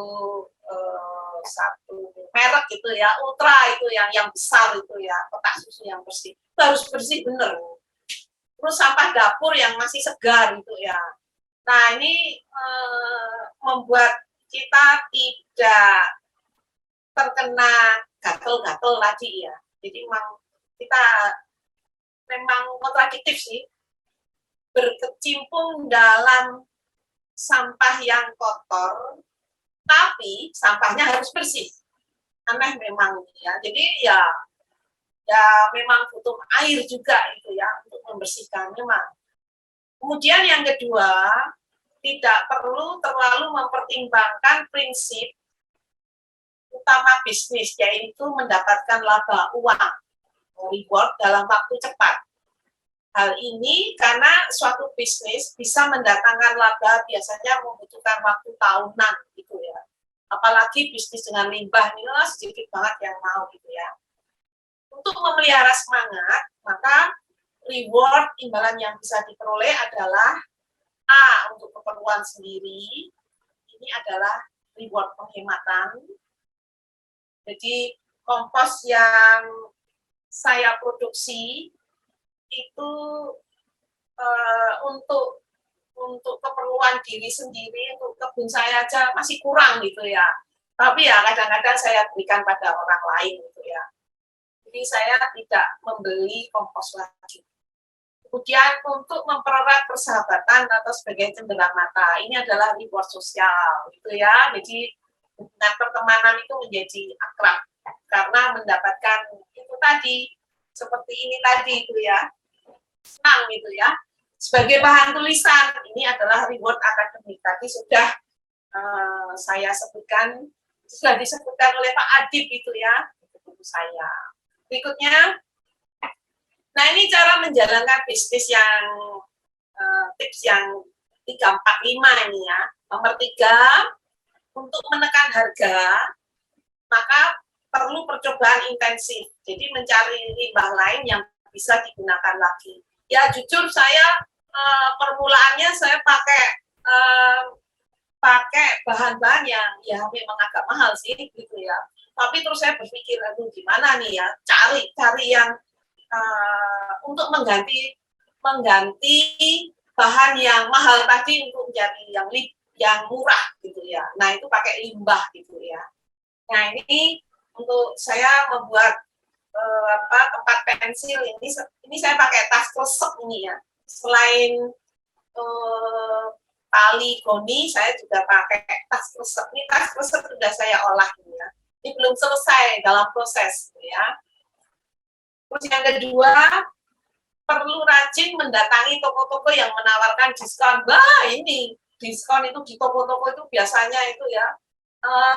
merek gitu ya, Ultra itu yang besar itu ya, kotak susu yang bersih, itu harus bersih bener. Terus sampah dapur yang masih segar itu ya. Nah ini membuat kita tidak terkena gatel-gatel tadi ya. Jadi kita memang kontradiktif sih, berkecimpung dalam sampah yang kotor, tapi sampahnya harus bersih. Aneh memang ya. Jadi ya memang butuh air juga itu ya untuk membersihkan memang. Kemudian yang kedua, tidak perlu terlalu mempertimbangkan prinsip utama bisnis, yaitu mendapatkan laba uang, reward dalam waktu cepat. Hal ini karena suatu bisnis bisa mendatangkan laba biasanya membutuhkan waktu tahunan gitu ya. Apalagi bisnis dengan limbah ini sedikit banget yang mau gitu ya. Untuk memelihara semangat, maka reward imbalan yang bisa diperoleh adalah A, untuk keperluan sendiri, ini adalah reward penghematan. Jadi kompos yang saya produksi itu untuk keperluan diri sendiri, untuk kebun saya aja masih kurang gitu ya. Tapi ya kadang-kadang saya berikan pada orang lain gitu ya. Jadi saya tidak membeli kompos lagi. Kemudian untuk mempererat persahabatan atau sebagai cenderamata, ini adalah reward sosial gitu ya. Jadi hubungan pertemanan itu menjadi akrab karena mendapatkan itu tadi, seperti ini tadi itu ya, senang gitu ya. Sebagai bahan tulisan, ini adalah reward akademik. Tadi sudah saya sebutkan, sudah disebutkan oleh Pak Adib itu ya, buku saya. Berikutnya, nah ini cara menjalankan bisnis yang tips yang 3, 4, 5 ini ya. Nomor 3, untuk menekan harga, maka perlu percobaan intensif. Jadi mencari limbah lain yang bisa digunakan lagi. Ya jujur saya permulaannya saya pakai bahan-bahan yang ya memang agak mahal sih gitu ya. Tapi terus saya berpikir, aduh gimana nih ya, cari yang untuk mengganti bahan yang mahal tadi untuk menjadi yang murah gitu ya. Nah itu pakai limbah gitu ya. Nah ini untuk saya membuat tempat pensil ini saya pakai tas kresek ini ya. Selain tali goni, saya juga pakai tas kresek. Ini tas kresek sudah saya olah ini ya. Ini belum selesai dalam proses ya. Terus yang kedua, perlu rajin mendatangi toko-toko yang menawarkan diskon. Wah ini diskon itu di toko-toko itu biasanya itu ya.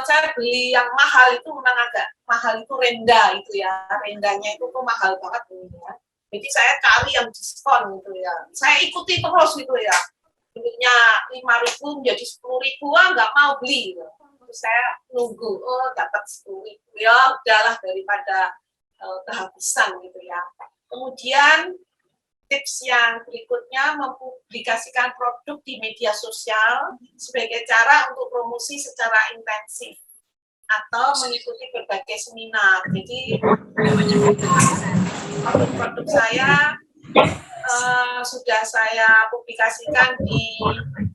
Saya beli yang mahal itu memang agak mahal itu renda itu ya. Rendanya itu tuh mahal banget ini ya. Jadi saya cari yang diskon gitu ya. Saya ikuti terus gitu ya. Belinya 5.000 menjadi 10.000, nggak mau beli. Gitu. Terus saya nunggu, dapat 10.000 ya, udahlah daripada kehabisan gitu ya. Kemudian tips yang berikutnya, mempublikasikan produk di media sosial sebagai cara untuk promosi secara intensif atau mengikuti berbagai seminar. Jadi produk saya sudah saya publikasikan di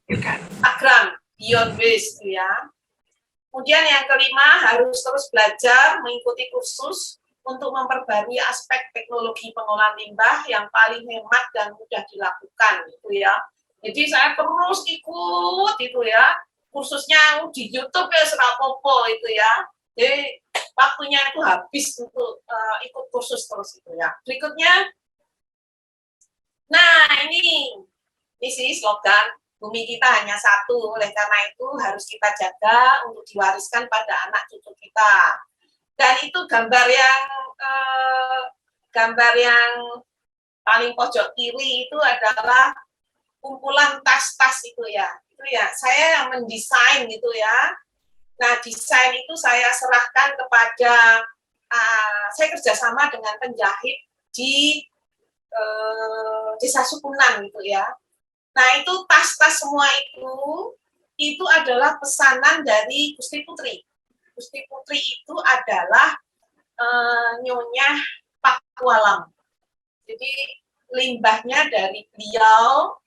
Instagram Beyond Waste ya. Kemudian yang kelima, harus terus belajar mengikuti kursus untuk memperbarui aspek teknologi pengolahan limbah yang paling hemat dan mudah dilakukan gitu ya. Jadi saya terus ikut itu ya, kursusnya di YouTube ya serapopo itu ya. Jadi waktunya itu habis untuk ikut kursus terus itu ya. Berikutnya, nah ini sih slogan, bumi kita hanya satu, oleh karena itu harus kita jaga untuk diwariskan pada anak cucu kita. Dan itu gambar yang paling pojok kiri itu adalah kumpulan tas-tas itu ya. Itu ya, saya yang mendesain gitu ya. Nah, desain itu saya serahkan kepada saya kerjasama dengan penjahit di Desa Sukunan gitu ya. Nah, itu tas-tas semua itu adalah pesanan dari Gusti Putri. Gusti Putri itu adalah Nyonya Pakualam. Jadi limbahnya dari beliau,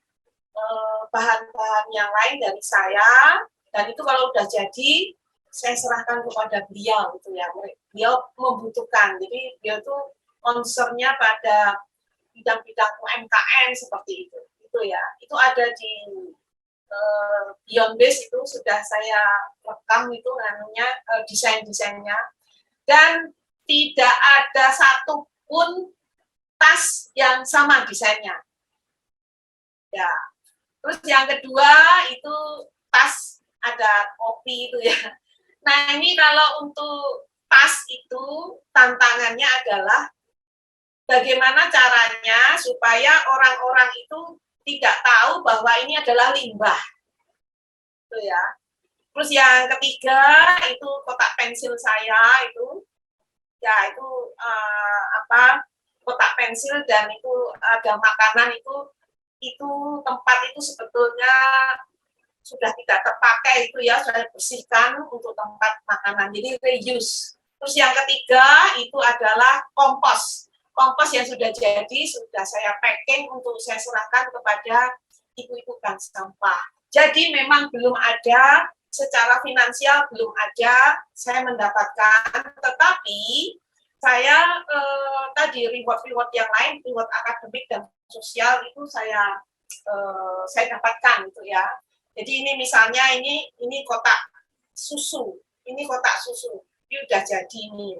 bahan-bahan yang lain dari saya, dan itu kalau udah jadi saya serahkan kepada beliau gitu ya. Beliau membutuhkan. Jadi beliau tuh concernnya pada bidang-bidang UMKM seperti itu. Itu ya. Itu ada di Beyond Base itu sudah saya rekam itu namanya desain-desainnya, dan tidak ada satupun tas yang sama desainnya. Ya. Terus yang kedua itu tas ada kopi itu ya. Nah ini kalau untuk tas itu tantangannya adalah bagaimana caranya supaya orang-orang itu tidak tahu bahwa ini adalah limbah, itu ya. Terus yang ketiga itu kotak pensil saya itu, ya itu kotak pensil dan itu ada makanan itu tempat itu sebetulnya sudah tidak terpakai itu ya, saya bersihkan untuk tempat makanan, jadi reuse. Terus yang ketiga itu adalah kompos. Kompos yang sudah jadi, sudah saya packing untuk saya serahkan kepada ibu-ibu bank sampah. Jadi memang belum ada, secara finansial belum ada, saya mendapatkan, tetapi saya tadi reward yang lain, reward akademik dan sosial itu saya dapatkan gitu ya. Jadi ini misalnya ini kotak susu, ini udah jadi ini.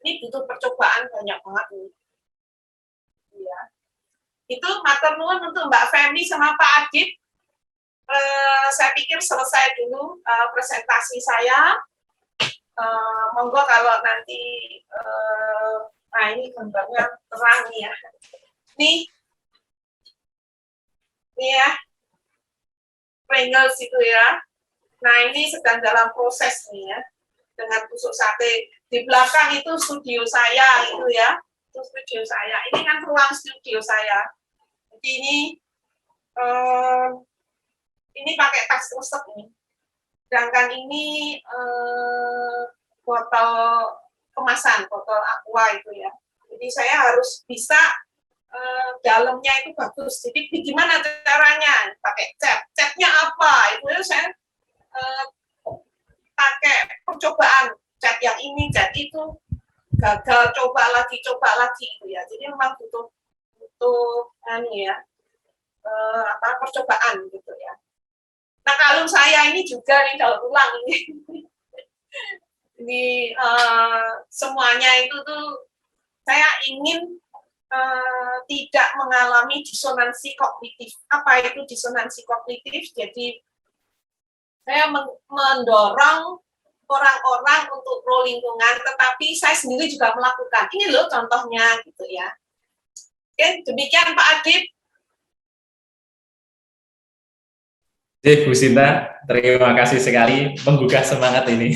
Ini butuh percobaan banyak banget nih. Ya. Itu matur nuwun untuk Mbak Femi sama Pak Adip. Saya pikir selesai dulu presentasi saya. Monggo kalau nanti nah ini gambarnya terang nih ya. Nih ya, Pringles itu ya. Nah ini sedang dalam proses nih ya, dengan tusuk sate. Di belakang itu studio saya itu ya, itu studio saya. Ini kan ruang studio saya. Jadi ini pakai tas resep nih. Sedangkan ini botol kemasan, botol aqua itu ya. Jadi saya harus bisa dalamnya itu bagus. Jadi gimana caranya? Pakai catnya apa? Itu ya saya pakai percobaan, cat yang ini, cat itu gagal, coba lagi itu ya. Jadi memang butuh percobaan gitu ya. Nah kalau saya ini juga nih daur ulang ini, ini semuanya itu tuh saya ingin tidak mengalami disonansi kognitif. Apa itu disonansi kognitif? Jadi saya mendorong orang-orang untuk pro lingkungan, tetapi saya sendiri juga melakukan. Ini loh contohnya gitu ya. Oke, demikian Pak Adip. Bu Sinta, terima kasih sekali menggugah semangat ini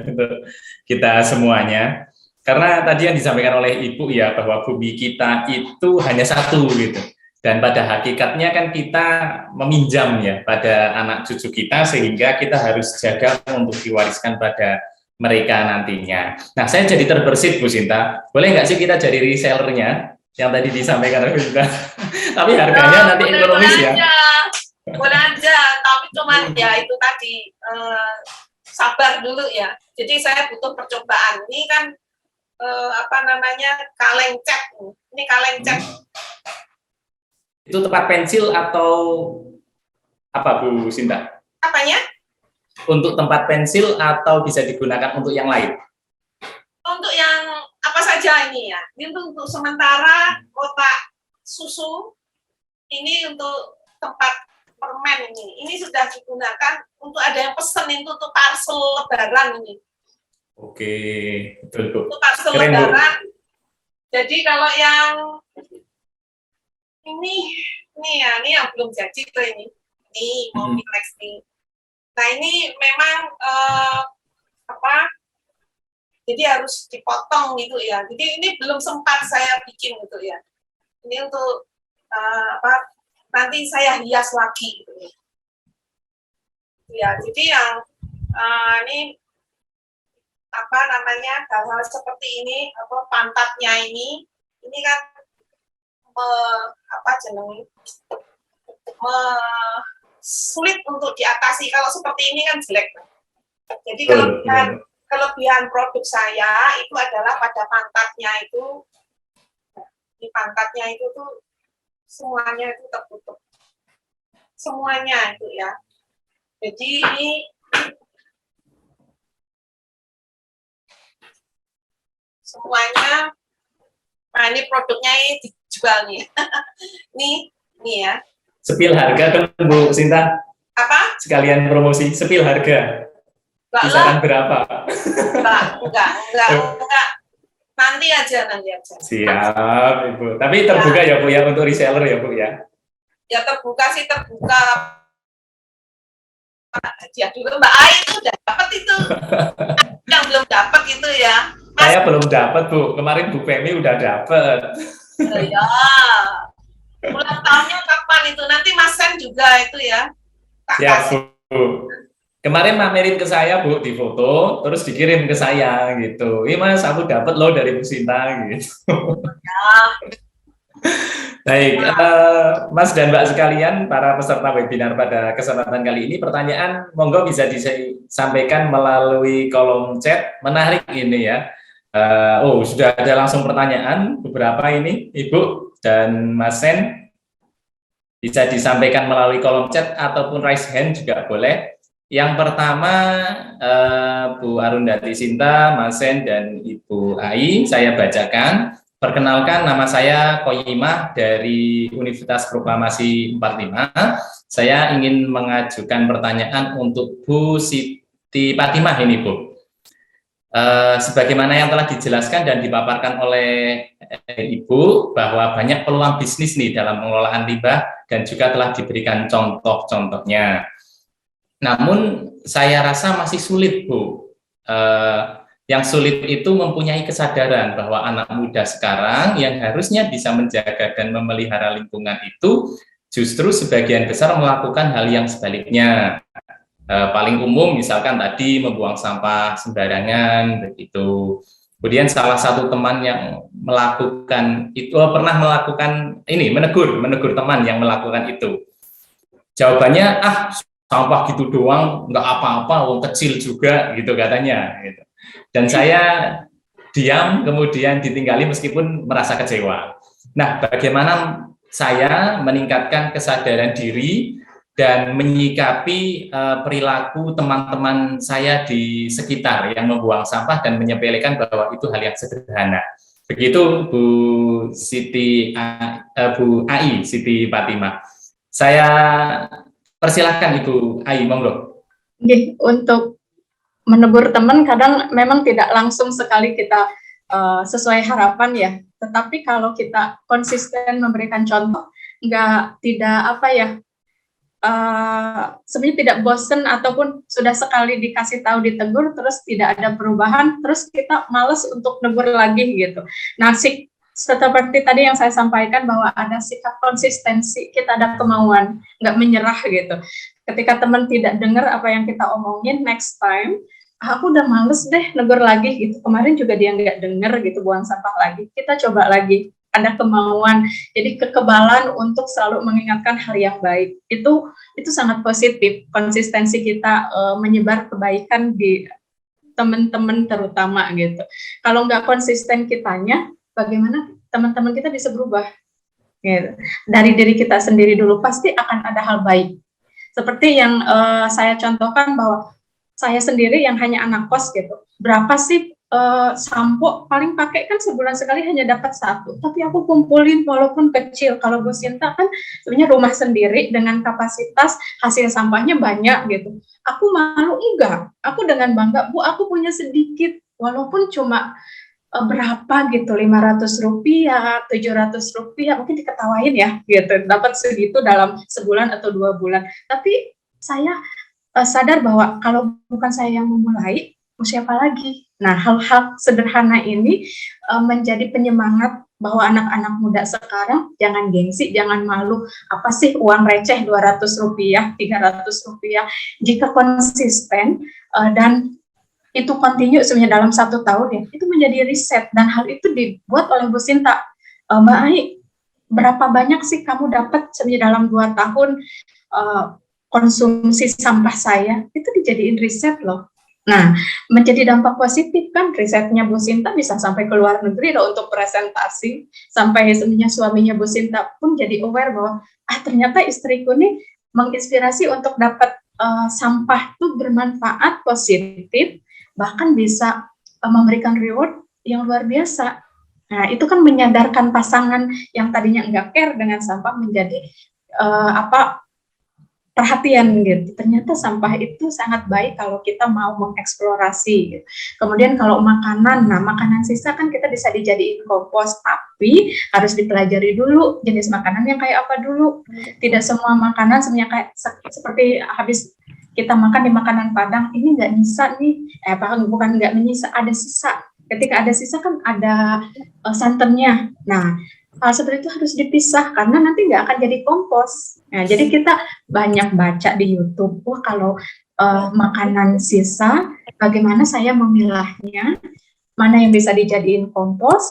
untuk kita semuanya. Karena tadi yang disampaikan oleh Ibu ya, bahwa bumi kita itu hanya satu gitu. Dan pada hakikatnya kan kita meminjam ya pada anak cucu kita, sehingga kita harus jaga untuk diwariskan pada mereka nantinya. Nah, saya jadi terbersit Bu Sinta, boleh nggak sih kita jadi resellernya yang tadi disampaikan oleh Bu Sinta? Tapi harganya nanti ekonomis ya. Boleh aja, tapi cuman ya itu tadi sabar dulu ya. Jadi saya butuh percobaan. Ini kan kaleng cat. Ini kaleng cat. Itu tempat pensil atau apa Bu Sinta? Apanya? Untuk tempat pensil atau bisa digunakan untuk yang lain? Untuk yang apa saja ini ya. Ini untuk sementara kotak susu. Ini untuk tempat permen ini sudah digunakan untuk ada yang pesen itu untuk parcel lebaran ini. Oke, betul Bu. Untuk parcel Keren, lebaran. Bu. Jadi kalau yang ini yang belum jadi tuh ini mau relax nih. Nah ini memang jadi harus dipotong gitu ya. Jadi ini belum sempat saya bikin gitu ya. Ini untuk nanti saya hias lagi gitu ya. Jadi yang ini hal-hal seperti ini, pantatnya ini kan sulit untuk diatasi. Kalau seperti ini kan jelek. Jadi kelebihan produk saya itu adalah pada pantatnya itu, di pantatnya itu tuh semuanya itu tertutup, semuanya itu ya. Jadi ini semuanya, nah ini produknya ini dijual nih. nih ya. Sepil harga dong Bu Sinta. Apa? Sekalian promosi, sepil harga. Kisaran berapa? Enggak. Nanti aja. Siap, Ibu. Tapi terbuka ya Bu ya untuk reseller ya Bu ya? Ya terbuka. Ya dulu Mbak Ai itu udah dapat itu. Yang belum dapat itu ya. Saya belum dapat Bu. Kemarin Bu Femi udah dapat. Ya. Ulang tahunnya kapan itu? Nanti Mas Sen juga itu ya. Siap Bu. Kemarin mamerin ke saya Bu, di foto, terus dikirim ke saya gitu. Ini Mas, aku dapat loh dari Bu Sinta gitu. Baik, Mas dan Mbak sekalian, para peserta webinar pada kesempatan kali ini, pertanyaan monggo bisa disampaikan melalui kolom chat. Menarik ini ya. Sudah ada langsung pertanyaan beberapa ini, Ibu dan Mas Sen. Bisa disampaikan melalui kolom chat ataupun raise hand juga boleh. Yang pertama, Bu Arundhati Sinta, Mas Sen, dan Ibu Ai, saya bacakan. Perkenalkan, nama saya Koyimah dari Universitas Proklamasi 45. Saya ingin mengajukan pertanyaan untuk Bu Siti Fatimah ini, Bu. Sebagaimana yang telah dijelaskan dan dipaparkan oleh Ibu, bahwa banyak peluang bisnis nih dalam pengelolaan limbah dan juga telah diberikan contoh-contohnya. Namun saya rasa masih sulit, Bu. Yang sulit itu mempunyai kesadaran bahwa anak muda sekarang yang harusnya bisa menjaga dan memelihara lingkungan itu justru sebagian besar melakukan hal yang sebaliknya. Paling umum misalkan tadi membuang sampah sembarangan begitu. Kemudian salah satu teman yang melakukan itu pernah melakukan ini menegur teman yang melakukan itu. Jawabannya sampah gitu doang, nggak apa-apa, wong kecil juga gitu katanya. Gitu. Dan saya diam kemudian ditinggali meskipun merasa kecewa. Nah, bagaimana saya meningkatkan kesadaran diri dan menyikapi perilaku teman-teman saya di sekitar yang membuang sampah dan menyepelekan bahwa itu hal yang sederhana. Begitu Bu Siti Bu Ai Siti Fatimah. Saya persilahkan Ibu Ai, monggo. Untuk menegur teman kadang memang tidak langsung sekali kita sesuai harapan ya. Tetapi kalau kita konsisten memberikan contoh, sebenarnya tidak bosen ataupun sudah sekali dikasih tahu ditegur terus tidak ada perubahan, terus kita males untuk negur lagi gitu. Nah, seperti tadi yang saya sampaikan bahwa ada sikap konsistensi, kita ada kemauan, nggak menyerah gitu. Ketika teman tidak dengar apa yang kita omongin, next time, aku udah males deh negur lagi gitu. Kemarin juga dia nggak dengar gitu, buang sampah lagi. Kita coba lagi, ada kemauan. Jadi kekebalan untuk selalu mengingatkan hal yang baik. Itu sangat positif. Konsistensi kita menyebar kebaikan di teman-teman terutama gitu. Kalau nggak konsisten kitanya, bagaimana teman-teman kita bisa berubah? Gitu. Dari diri kita sendiri dulu pasti akan ada hal baik. Seperti yang saya contohkan bahwa saya sendiri yang hanya anak kos gitu. Berapa sih sampo paling pakai kan sebulan sekali hanya dapat 1. Tapi aku kumpulin walaupun kecil. Kalau Bu Sinta kan sebenarnya rumah sendiri dengan kapasitas hasil sampahnya banyak gitu. Aku malu enggak. Aku dengan bangga, Bu, aku punya sedikit walaupun cuma berapa gitu, 500 rupiah, 700 rupiah, mungkin diketawain ya gitu, dapat segitu dalam sebulan atau 2 bulan. Tapi saya sadar bahwa kalau bukan saya yang memulai, mau siapa lagi? Nah, hal-hal sederhana ini menjadi penyemangat bahwa anak-anak muda sekarang jangan gengsi, jangan malu. Apa sih uang receh 200 rupiah, 300 rupiah? Jika konsisten dan itu continue sebenarnya dalam 1 tahun ya, itu menjadi riset dan hal itu dibuat oleh Bu Sinta. Mbak Ai, berapa banyak sih kamu dapat sebenarnya dalam 2 tahun konsumsi sampah saya? Itu dijadiin riset loh. Nah, menjadi dampak positif kan risetnya Bu Sinta bisa sampai ke luar negeri loh untuk presentasi, sampai sebenarnya suaminya Bu Sinta pun jadi aware bahwa ternyata istriku nih menginspirasi untuk dapat sampah itu bermanfaat positif, bahkan bisa memberikan reward yang luar biasa. Nah, itu kan menyadarkan pasangan yang tadinya enggak care dengan sampah menjadi perhatian gitu. Ternyata sampah itu sangat baik kalau kita mau mengeksplorasi gitu. Kemudian kalau makanan, nah makanan sisa kan kita bisa dijadiin kompos, tapi harus dipelajari dulu jenis makanan yang kayak apa dulu. Tidak semua makanan sebenarnya kayak seperti habis kita makan di makanan Padang, ini nggak nyisa nih, bukan nggak menyisa, ada sisa. Ketika ada sisa kan ada santannya. Nah, hal seperti itu harus dipisah karena nanti nggak akan jadi kompos. Nah, jadi kita banyak baca di YouTube, wah kalau makanan sisa, bagaimana saya memilahnya, mana yang bisa dijadiin kompos,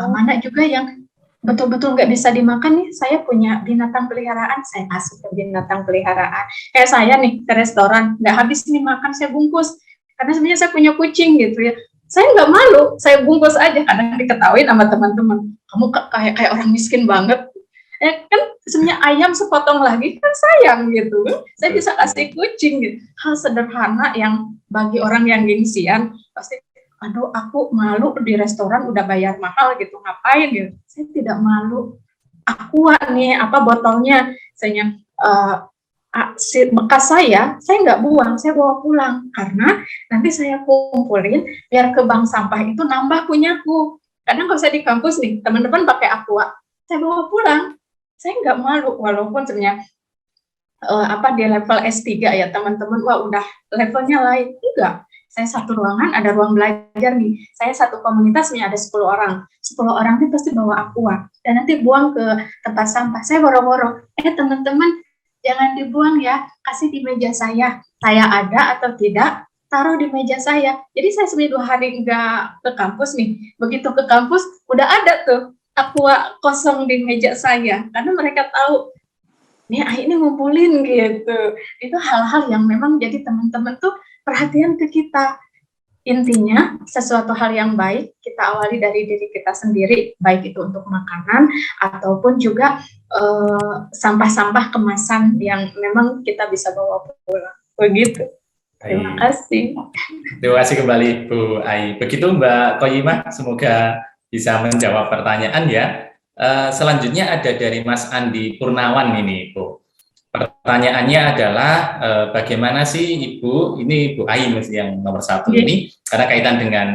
mana juga yang betul-betul nggak bisa dimakan nih. Saya punya binatang peliharaan, saya kasih ke binatang peliharaan. Kayak saya nih ke restoran, nggak habis nih makan, saya bungkus. Karena sebenarnya saya punya kucing gitu ya. Saya nggak malu, saya bungkus aja. Kadang diketawain sama teman-teman, kamu kayak orang miskin banget. Kan sebenarnya ayam sepotong lagi kan sayang gitu. Saya bisa kasih kucing gitu. Hal sederhana yang bagi orang yang gengsian pasti, aduh aku malu di restoran udah bayar mahal gitu, ngapain gitu. Saya tidak malu. Aqua nih apa botolnya, saya bekas saya nggak buang, saya bawa pulang karena nanti saya kumpulin biar ke bank sampah itu nambah punyaku. Kadang kalau saya di kampus nih teman-teman pakai aqua, saya bawa pulang, saya nggak malu walaupun sebenarnya di level S3 ya teman-teman, wah udah levelnya lain. Enggak, saya satu ruangan ada ruang belajar nih, saya satu komunitas nih ada 10 orang, 10 orang itu pasti bawa aqua dan nanti buang ke tempat sampah. Saya boro-boro, teman-teman jangan dibuang ya, kasih di meja saya ada atau tidak taruh di meja saya. Jadi saya sebenarnya 2 hari nggak ke kampus nih, begitu ke kampus udah ada tuh aqua kosong di meja saya karena mereka tahu nih ini ngumpulin gitu. Itu hal-hal yang memang jadi teman-teman tuh perhatian ke kita. Intinya sesuatu hal yang baik kita awali dari diri kita sendiri, baik itu untuk makanan ataupun juga sampah-sampah kemasan yang memang kita bisa bawa pulang. Begitu. Terima kasih. Terima kasih kembali Bu Ai. Begitu Mbak Qoyimah, semoga bisa menjawab pertanyaan ya. Selanjutnya ada dari Mas Andi Purnawan ini Bu. Pertanyaannya adalah bagaimana sih Ibu, ini Bu Ai yang nomor 1 ini, karena kaitan dengan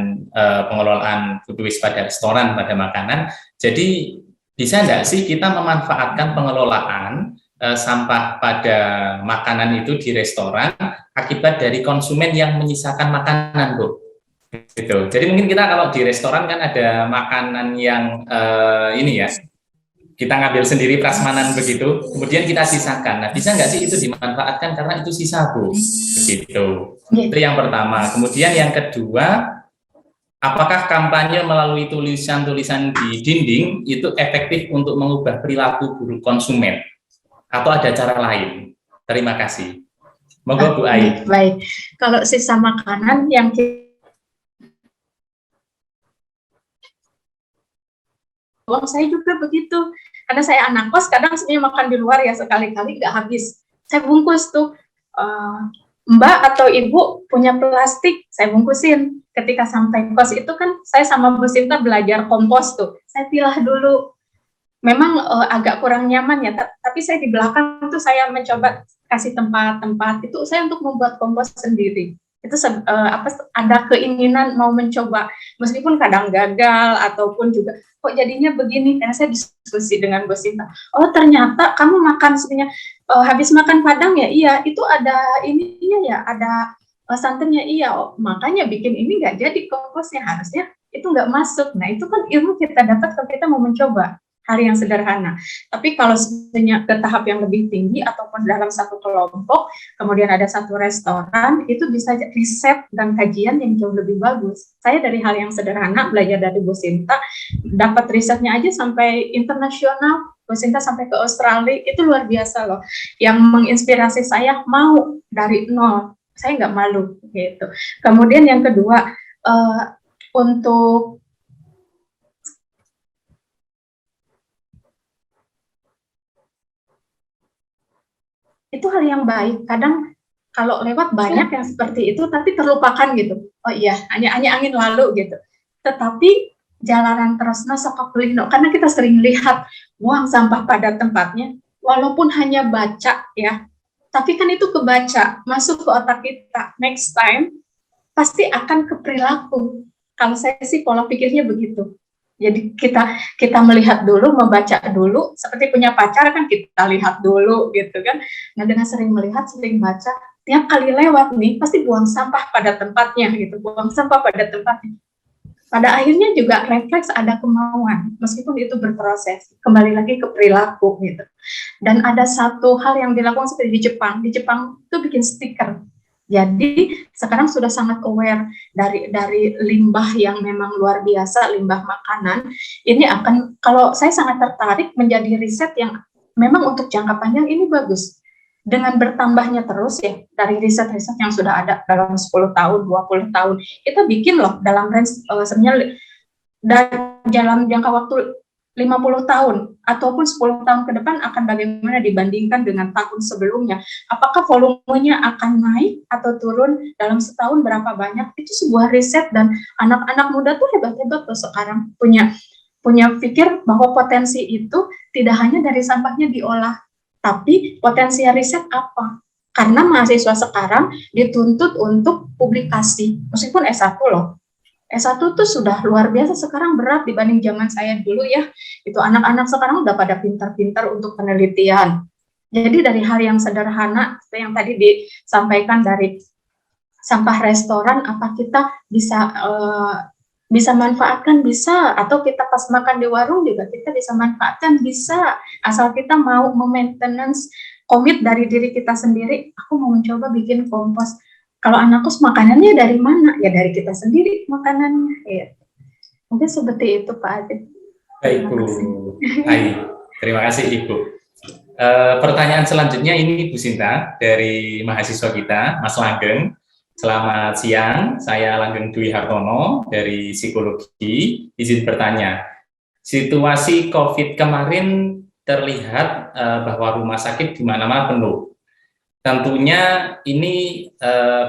pengelolaan food waste pada restoran, pada makanan. Jadi bisa nggak sih kita memanfaatkan pengelolaan sampah pada makanan itu di restoran akibat dari konsumen yang menyisakan makanan, Bu? Gitu. Jadi mungkin kita kalau di restoran kan ada makanan yang ini ya, kita ngambil sendiri prasmanan begitu, kemudian kita sisakan. Nah, bisa nggak sih itu dimanfaatkan karena itu sisa, Bu? Begitu. Itu yang pertama. Kemudian yang kedua, apakah kampanye melalui tulisan-tulisan di dinding itu efektif untuk mengubah perilaku buruk konsumen? Atau ada cara lain? Terima kasih. Monggo Bu Ai. Baik. Kalau sisa makanan yang buang, saya juga begitu. Karena saya anak kos, kadang sebenarnya makan di luar ya sekali-kali nggak habis. Saya bungkus tuh, Mbak atau Ibu punya plastik, saya bungkusin. Ketika sampai kos itu kan saya sama Bu Sinta belajar kompos tuh. Saya pilah dulu. Memang agak kurang nyaman ya, tapi saya di belakang tuh saya mencoba kasih tempat-tempat itu saya untuk membuat kompos sendiri. Itu ada keinginan mau mencoba, meskipun kadang gagal ataupun juga kok jadinya begini, karena saya diskusi dengan Bu Sinta. Oh ternyata kamu makan sebenarnya habis makan Padang ya, iya itu ada ininya ya, ada santannya, iya, makanya bikin ini nggak jadi komposnya, harusnya itu nggak masuk. Nah itu kan ilmu kita dapat kalau kita mau mencoba hal yang sederhana. Tapi kalau sebenarnya ke tahap yang lebih tinggi ataupun dalam satu kelompok, kemudian ada satu restoran, itu bisa riset dan kajian yang jauh lebih bagus. Saya dari hal yang sederhana belajar dari Bu Sinta, dapat risetnya aja sampai internasional. Bu Sinta sampai ke Australia, itu luar biasa loh. Yang menginspirasi saya mau dari nol, saya nggak malu gitu. Kemudian yang kedua, untuk itu hal yang baik. Kadang kalau lewat banyak yang seperti itu, tapi terlupakan gitu. Oh iya, hanya angin lalu gitu. Tetapi jalanan terus sok pelino, karena kita sering lihat buang sampah pada tempatnya, walaupun hanya baca ya, tapi kan itu kebaca, masuk ke otak kita. Next time pasti akan ke perilaku. Kalau saya sih pola pikirnya begitu. Jadi kita melihat dulu, membaca dulu, seperti punya pacar kan kita lihat dulu gitu kan. Nah dengan sering melihat, sering baca, tiap kali lewat nih pasti buang sampah pada tempatnya gitu, buang sampah pada tempatnya. pada akhirnya juga refleks ada kemauan, meskipun itu berproses, kembali lagi ke perilaku gitu. Dan ada satu hal yang dilakukan seperti di Jepang itu bikin stiker. Jadi sekarang sudah sangat aware dari limbah yang memang luar biasa, limbah makanan. Ini akan, kalau saya sangat tertarik menjadi riset yang memang untuk jangka panjang ini bagus. Dengan bertambahnya terus ya, dari riset-riset yang sudah ada dalam 10 tahun, 20 tahun, kita bikin loh dalam range sebenarnya dalam jangka waktu 50 tahun ataupun 10 tahun ke depan akan bagaimana dibandingkan dengan tahun sebelumnya. Apakah volumenya akan naik atau turun dalam setahun berapa banyak? Itu sebuah riset dan anak-anak muda tuh hebat-hebat tuh sekarang punya pikir bahwa potensi itu tidak hanya dari sampahnya diolah, tapi potensi riset apa? Karena mahasiswa sekarang dituntut untuk publikasi, meskipun S1 loh. S1 tuh sudah luar biasa, sekarang berat dibanding zaman saya dulu ya. Itu anak-anak sekarang udah pada pintar-pintar untuk penelitian. Jadi dari hal yang sederhana, seperti yang tadi disampaikan dari sampah restoran, apa kita bisa manfaatkan, bisa, atau kita pas makan di warung juga kita bisa manfaatkan, bisa, asal kita mau maintenance, komit dari diri kita sendiri. Aku mau mencoba bikin kompos. Kalau anakku makanannya dari mana? Ya dari kita sendiri makanannya. Ya. Mungkin seperti itu Pak Adit. Baik Bu, baik. Terima kasih Ibu. Pertanyaan selanjutnya ini Bu Sinta dari mahasiswa kita, Mas Langgeng. Selamat siang, saya Langgeng Dwi Hartono dari Psikologi. Izin bertanya, situasi COVID kemarin terlihat bahwa rumah sakit di mana-mana penuh. Tentunya ini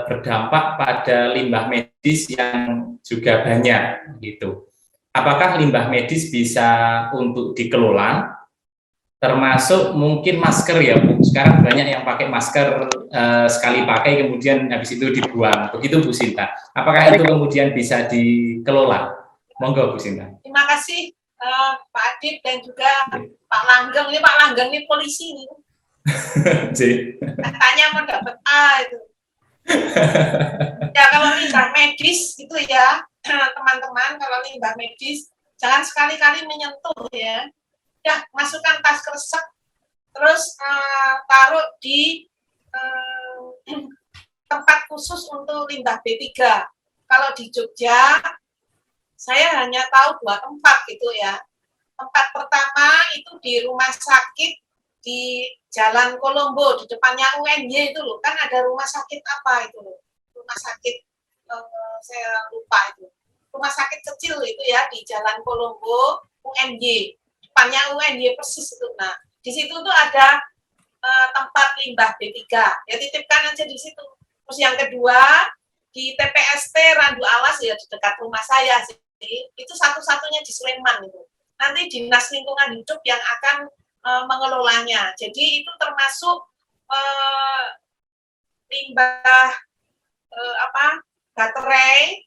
berdampak pada limbah medis yang juga banyak gitu. Apakah limbah medis bisa untuk dikelola, termasuk mungkin masker ya Bu? Sekarang banyak yang pakai masker sekali pakai kemudian habis itu dibuang. Begitu Bu Sinta. Apakah itu kemudian bisa dikelola? Monggo Bu Sinta. Terima kasih Pak Adit dan juga Pak Langgeng. Ini Pak Langgeng ini polisi nih. Katanya mau dapat A itu. Ya kalau limbah medis itu ya teman-teman, kalau limbah medis jangan sekali-kali menyentuh ya. Ya masukkan tas kresek, terus taruh di tempat khusus untuk limbah B3. Kalau di Jogja saya hanya tahu 2 tempat gitu ya. Tempat pertama itu di rumah sakit di Jalan Kolombo, di depannya UNY itu loh, kan ada rumah sakit apa itu loh, rumah sakit saya lupa itu, rumah sakit kecil itu ya di Jalan Kolombo UNY, depannya UNY persis itu. Nah di situ tuh ada tempat limbah B3, ya titipkan aja di situ. Terus yang kedua di TPST Randu Alas ya di dekat rumah saya sih, itu satu-satunya di Sleman itu. Nanti Dinas Lingkungan Hidup yang akan mengelolanya. Jadi itu termasuk limbah baterai,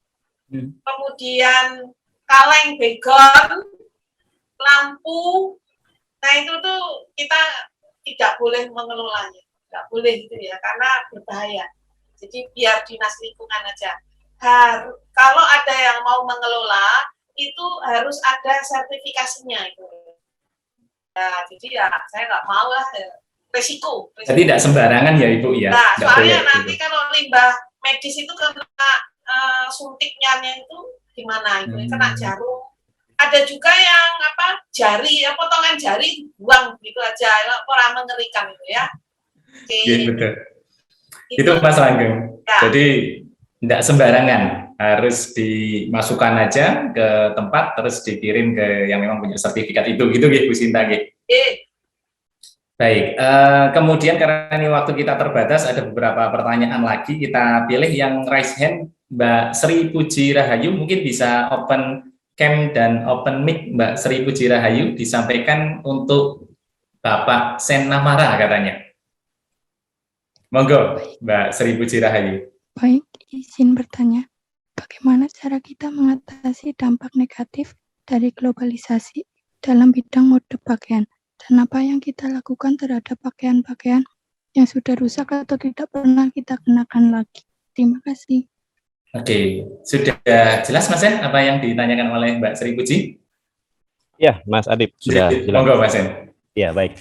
kemudian kaleng begon, lampu. Nah itu tuh kita tidak boleh mengelolanya, tidak boleh gitu ya, karena berbahaya. Jadi biar Dinas Lingkungan aja. Kalau ada yang mau mengelola, itu harus ada sertifikasinya itu. Ya, jadi ya saya nggak mau lah resiko. Jadi tidak sembarangan ya Ibu ya. Nah, soalnya boleh, nanti gitu. Kalau limbah medis itu kena suntiknya itu gimana itu, kena jarum. Ada juga yang jari, potongan jari buang gitu aja, orang mengerikan itu ya. Oke. Ya, betul. Itu Mas Langgeng. Ya. Jadi tidak sembarangan, harus dimasukkan aja ke tempat terus dikirim ke yang memang punya sertifikat itu, gitu Bu Sinta. Baik, kemudian karena ini waktu kita terbatas, ada beberapa pertanyaan lagi, kita pilih yang raise hand. Mbak Sri Puji Rahayu, mungkin bisa open cam dan open mic Mbak Sri Puji Rahayu, disampaikan untuk Bapak Sen Namara katanya. Monggo Mbak Sri Puji Rahayu. Baik, izin bertanya, bagaimana cara kita mengatasi dampak negatif dari globalisasi dalam bidang mode pakaian, dan apa yang kita lakukan terhadap pakaian-pakaian yang sudah rusak atau tidak pernah kita kenakan lagi? Terima kasih. Oke, sudah jelas Mas Sen apa yang ditanyakan oleh Mbak Sri Puji? Ya, Mas Adip, sudah jelas. Monggo Mas Sen. Ya, baik.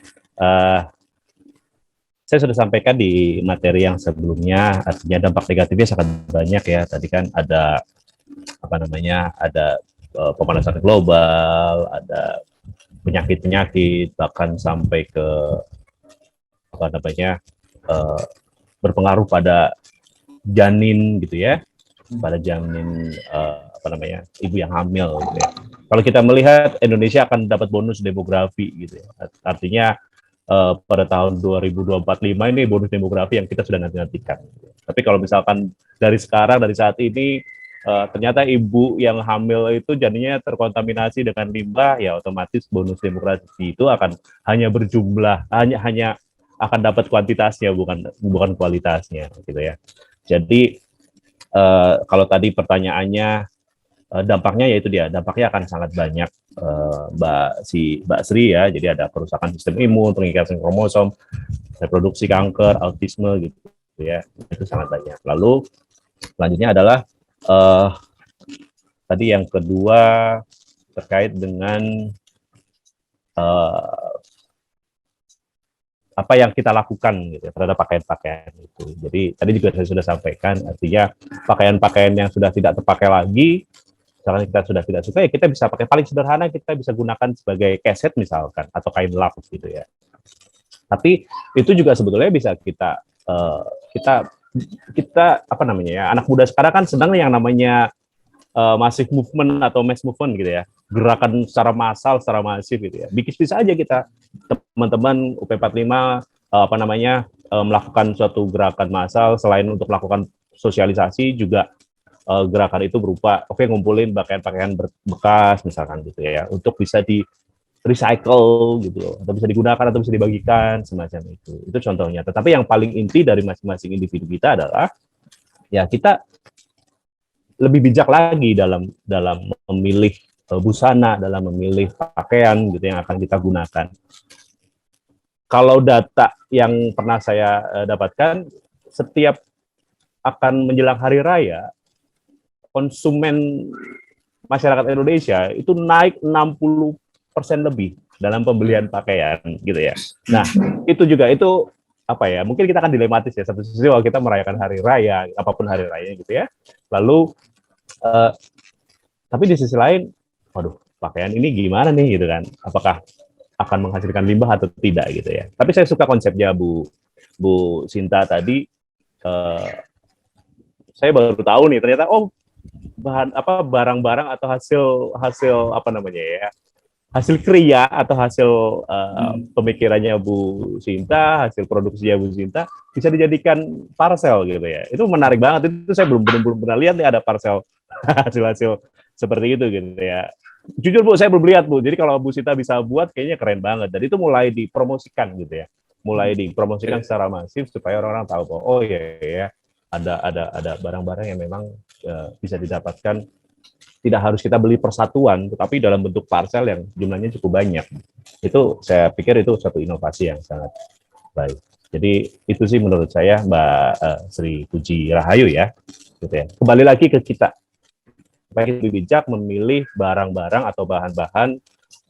Saya sudah sampaikan di materi yang sebelumnya, artinya dampak negatifnya sangat banyak ya. Tadi kan ada ada pemanasan global, ada penyakit-penyakit, bahkan sampai ke berpengaruh pada janin gitu ya, pada janin ibu yang hamil gitu ya. Kalau kita melihat Indonesia akan dapat bonus demografi gitu ya. Artinya pada tahun 2045 ini bonus demografi yang kita sudah nanti-nantikan. Tapi kalau misalkan dari sekarang, dari saat ini, ternyata ibu yang hamil itu janinnya terkontaminasi dengan limbah, ya otomatis bonus demografi itu akan hanya berjumlah, hanya akan dapat kuantitasnya, bukan kualitasnya, gitu ya. Jadi kalau tadi pertanyaannya, dampaknya yaitu dampaknya akan sangat banyak, Mbak Sri ya. Jadi ada kerusakan sistem imun, pengikatan kromosom, reproduksi kanker, autisme gitu ya. Itu sangat banyak. Lalu selanjutnya adalah tadi yang kedua terkait dengan apa yang kita lakukan gitu ya, terhadap pakaian-pakaian itu. Jadi tadi juga saya sudah sampaikan, artinya pakaian-pakaian yang sudah tidak terpakai lagi, misalkan kita sudah tidak suka, ya kita bisa pakai, paling sederhana kita bisa gunakan sebagai keset misalkan, atau kain lap gitu ya. Tapi itu juga sebetulnya bisa kita anak muda sekarang kan sedang yang namanya massive movement atau mass movement gitu ya, gerakan secara massal, secara masif gitu ya. Bisa aja kita teman-teman UP45 melakukan suatu gerakan massal, selain untuk melakukan sosialisasi juga gerakan itu berupa ngumpulin pakaian-pakaian bekas misalkan gitu ya, untuk bisa di recycle gitu, atau bisa digunakan atau bisa dibagikan semacam itu. Itu contohnya. Tetapi yang paling inti dari masing-masing individu kita adalah ya kita lebih bijak lagi dalam memilih busana, dalam memilih pakaian gitu yang akan kita gunakan. Kalau data yang pernah saya dapatkan, setiap akan menjelang hari raya, konsumen masyarakat Indonesia itu naik 60% lebih dalam pembelian pakaian gitu ya. Nah, itu juga mungkin kita akan dilematis ya, satu sisi kalau kita merayakan hari raya, apapun hari raya gitu ya. Lalu tapi di sisi lain, waduh, pakaian ini gimana nih gitu kan? Apakah akan menghasilkan limbah atau tidak gitu ya. Tapi saya suka konsepnya Bu Sinta tadi. Saya baru tahu nih ternyata barang-barang atau hasil kriya atau hasil pemikirannya Bu Sinta, hasil produksinya Bu Sinta bisa dijadikan parcel gitu ya. Itu menarik banget. Itu saya belum pernah lihat nih ada parcel hasil seperti itu gitu ya. Jujur Bu, saya belum lihat Bu. Jadi kalau Bu Sinta bisa buat, kayaknya keren banget. Dan itu mulai dipromosikan gitu ya. Mulai dipromosikan secara masif supaya orang-orang tahu bahwa oh ya ada barang-barang yang memang bisa didapatkan. Tidak harus kita beli persatuan, tetapi dalam bentuk parcel yang jumlahnya cukup banyak. Itu saya pikir itu suatu inovasi yang sangat baik. Jadi itu sih menurut saya Mbak Sri Puji Rahayu ya. Gitu ya. Kembali lagi ke kita. Supaya kita lebih bijak memilih barang-barang atau bahan-bahan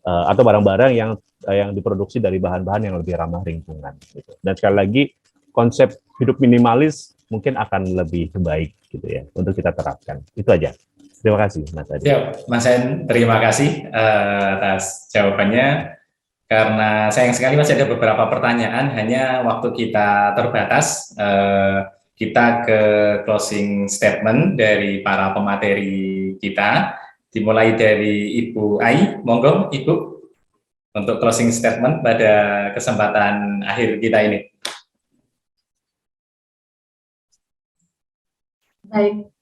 atau barang-barang yang diproduksi dari bahan-bahan yang lebih ramah lingkungan. Gitu. Dan sekali lagi konsep hidup minimalis mungkin akan lebih baik gitu ya untuk kita terapkan. Itu aja. Terima kasih Mas Adi. Ya, Mas Hen, terima kasih atas jawabannya. Karena sayang sekali masih ada beberapa pertanyaan, hanya waktu kita terbatas. Kita ke closing statement dari para pemateri kita, dimulai dari Ibu Ai. Monggo Ibu untuk closing statement pada kesempatan akhir kita ini. Baik,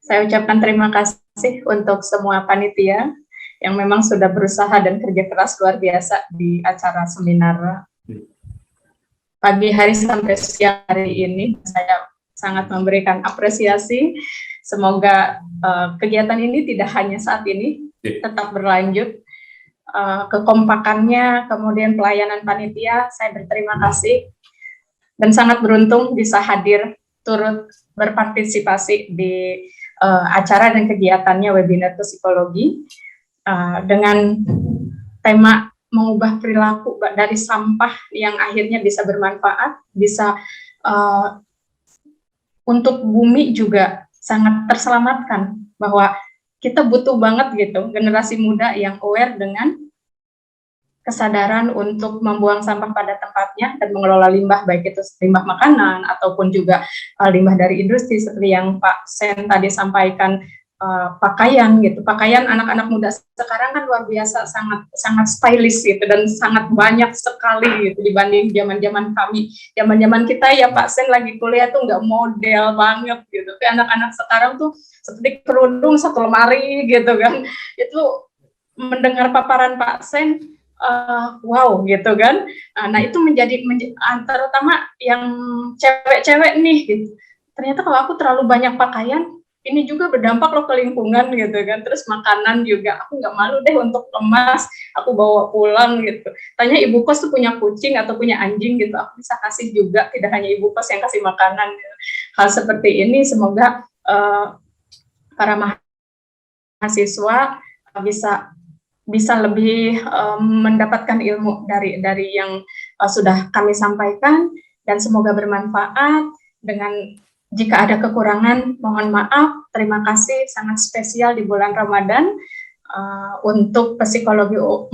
saya ucapkan terima kasih untuk semua panitia yang memang sudah berusaha dan kerja keras luar biasa di acara seminar pagi hari sampai siang hari ini. Saya sangat memberikan apresiasi. Semoga kegiatan ini tidak hanya saat ini, tetap berlanjut. Kekompakannya, kemudian pelayanan panitia, saya berterima kasih dan sangat beruntung bisa hadir turut berpartisipasi di acara dan kegiatannya webinar psikologi dengan tema mengubah perilaku dari sampah yang akhirnya bisa bermanfaat, bisa untuk bumi juga sangat terselamatkan, bahwa kita butuh banget gitu generasi muda yang aware dengan kesadaran untuk membuang sampah pada tempatnya dan mengelola limbah, baik itu limbah makanan ataupun juga limbah dari industri seperti yang Pak Sen tadi sampaikan, pakaian gitu. Pakaian anak-anak muda sekarang kan luar biasa, sangat stylish gitu dan sangat banyak sekali gitu dibanding zaman-zaman kami. Zaman-zaman kita ya Pak Sen lagi kuliah tuh nggak model banget gitu. Tapi anak-anak sekarang tuh seperti kerudung satu lemari gitu kan. Itu mendengar paparan Pak Sen, wow gitu kan. Nah itu menjadi terutama yang cewek-cewek nih gitu. Ternyata kalau aku terlalu banyak pakaian, ini juga berdampak loh ke lingkungan gitu kan. Terus makanan juga, aku nggak malu deh untuk kemas, aku bawa pulang gitu. Tanya ibu kos tuh punya kucing atau punya anjing gitu, aku bisa kasih juga, tidak hanya ibu kos yang kasih makanan gitu. Hal seperti ini semoga para mahasiswa bisa lebih mendapatkan ilmu dari yang sudah kami sampaikan, dan semoga bermanfaat. Dengan jika ada kekurangan, mohon maaf. Terima kasih, sangat spesial di bulan Ramadan. Untuk psikologi 45,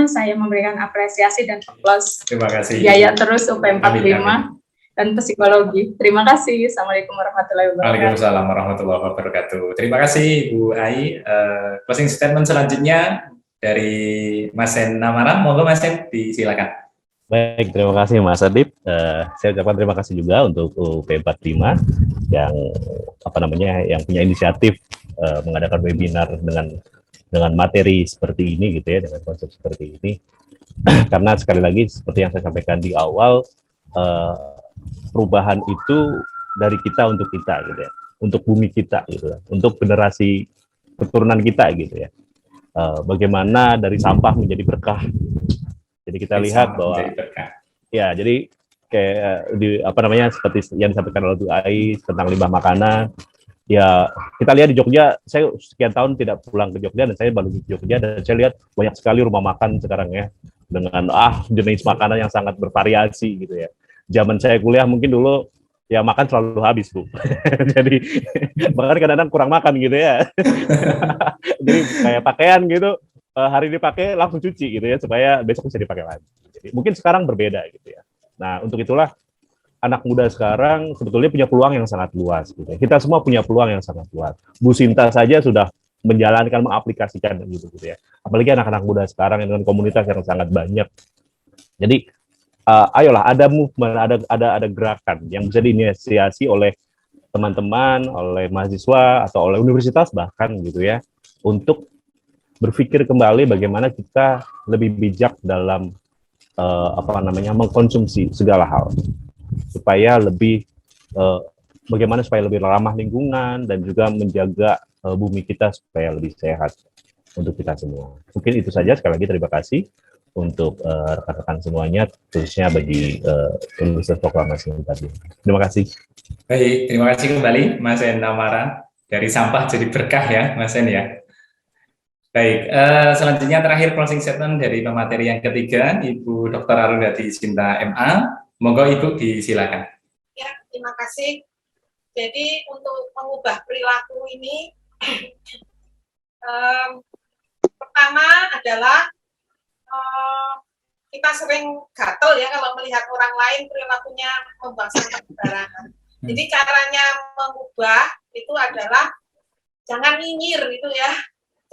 saya memberikan apresiasi dan plus. Terima kasih. Jaya terus UP 45 Amin. dan psikologi. Terima kasih. Assalamualaikum warahmatullahi wabarakatuh. Waalaikumsalam warahmatullahi wabarakatuh. Terima kasih Bu Ai. Closing statement selanjutnya dari Mas Sen Namaran. Monggo Mas Sen, disilakan. Baik, terima kasih Mas Adip. Saya ucapkan terima kasih juga untuk UP45 yang yang punya inisiatif mengadakan webinar dengan materi seperti ini gitu ya, dengan konsep seperti ini. Karena sekali lagi seperti yang saya sampaikan di awal, perubahan itu dari kita untuk kita gitu ya, untuk bumi kita gitu, untuk generasi keturunan kita gitu ya. Bagaimana dari sampah menjadi berkah. Jadi kita lihat bahwa ya, jadi kayak seperti yang disampaikan oleh Bu Ai tentang limbah makanan. Ya, kita lihat di Jogja, saya sekian tahun tidak pulang ke Jogja dan saya baru di Jogja, dan saya lihat banyak sekali rumah makan sekarang ya, dengan jenis makanan yang sangat bervariasi gitu ya. Zaman saya kuliah mungkin dulu ya makan selalu habis Bu. Jadi bahkan kadang-kadang kurang makan gitu ya. Jadi kayak pakaian gitu, hari ini pakai langsung cuci gitu ya, supaya besok bisa dipakai lagi. Jadi mungkin sekarang berbeda gitu ya. Nah, untuk itulah anak muda sekarang sebetulnya punya peluang yang sangat luas gitu ya. Kita semua punya peluang yang sangat luas. Bu Sinta saja sudah menjalankan, mengaplikasikan gitu ya. Apalagi anak-anak muda sekarang dengan komunitas yang sangat banyak. Jadi ayolah, ada movement, ada gerakan yang bisa diinisiasi oleh teman-teman, oleh mahasiswa atau oleh universitas bahkan gitu ya, untuk berpikir kembali bagaimana kita lebih bijak dalam mengkonsumsi segala hal, supaya lebih bagaimana supaya lebih ramah lingkungan dan juga menjaga bumi kita supaya lebih sehat untuk kita semua. Mungkin itu saja. Sekali lagi terima kasih untuk rekan-rekan semuanya, khususnya bagi Universitas Proklamasi tadi. Terima kasih. Baik, terima kasih kembali Mas Sen Namaran. Dari sampah jadi berkah ya Mas Sen ya. Baik, selanjutnya terakhir closing statement dari pemateri yang ketiga, Ibu Dr. Arundhati Sinta MA. Monggo Ibu, disilakan. Ya, terima kasih. Jadi untuk mengubah perilaku ini, pertama adalah kita sering gatel ya kalau melihat orang lain perilakunya membuang sampah sembarangan. Jadi caranya mengubah itu adalah jangan nyinyir gitu ya.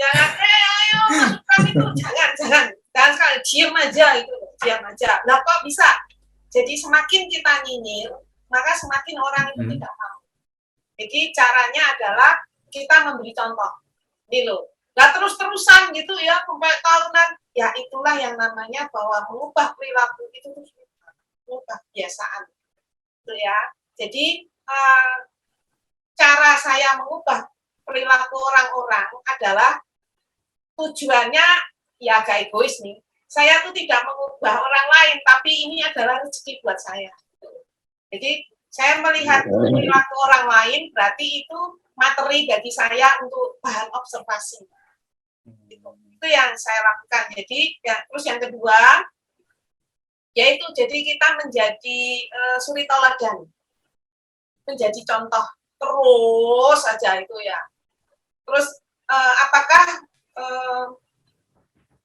Jangan, ayo masukkan itu, jangan sekali, diam aja itu, diam aja. Nah kok bisa? Jadi semakin kita nyinyir, maka semakin orang itu tidak mau. Jadi caranya adalah kita memberi contoh, nih loh. Nggak terus-terusan gitu ya, sampai tahunan. Ya itulah yang namanya bahwa mengubah perilaku itu mengubah kebiasaan, gitu ya. Jadi cara saya mengubah perilaku orang-orang adalah tujuannya ya agak egois nih. Saya tuh tidak mengubah orang lain, tapi ini adalah rezeki buat saya. Jadi Saya melihat perilaku orang lain, berarti itu materi bagi saya untuk bahan observasi. Itu yang saya lakukan. Jadi, ya, terus yang kedua, yaitu jadi kita menjadi suri toladan, menjadi contoh terus saja itu ya. Terus apakah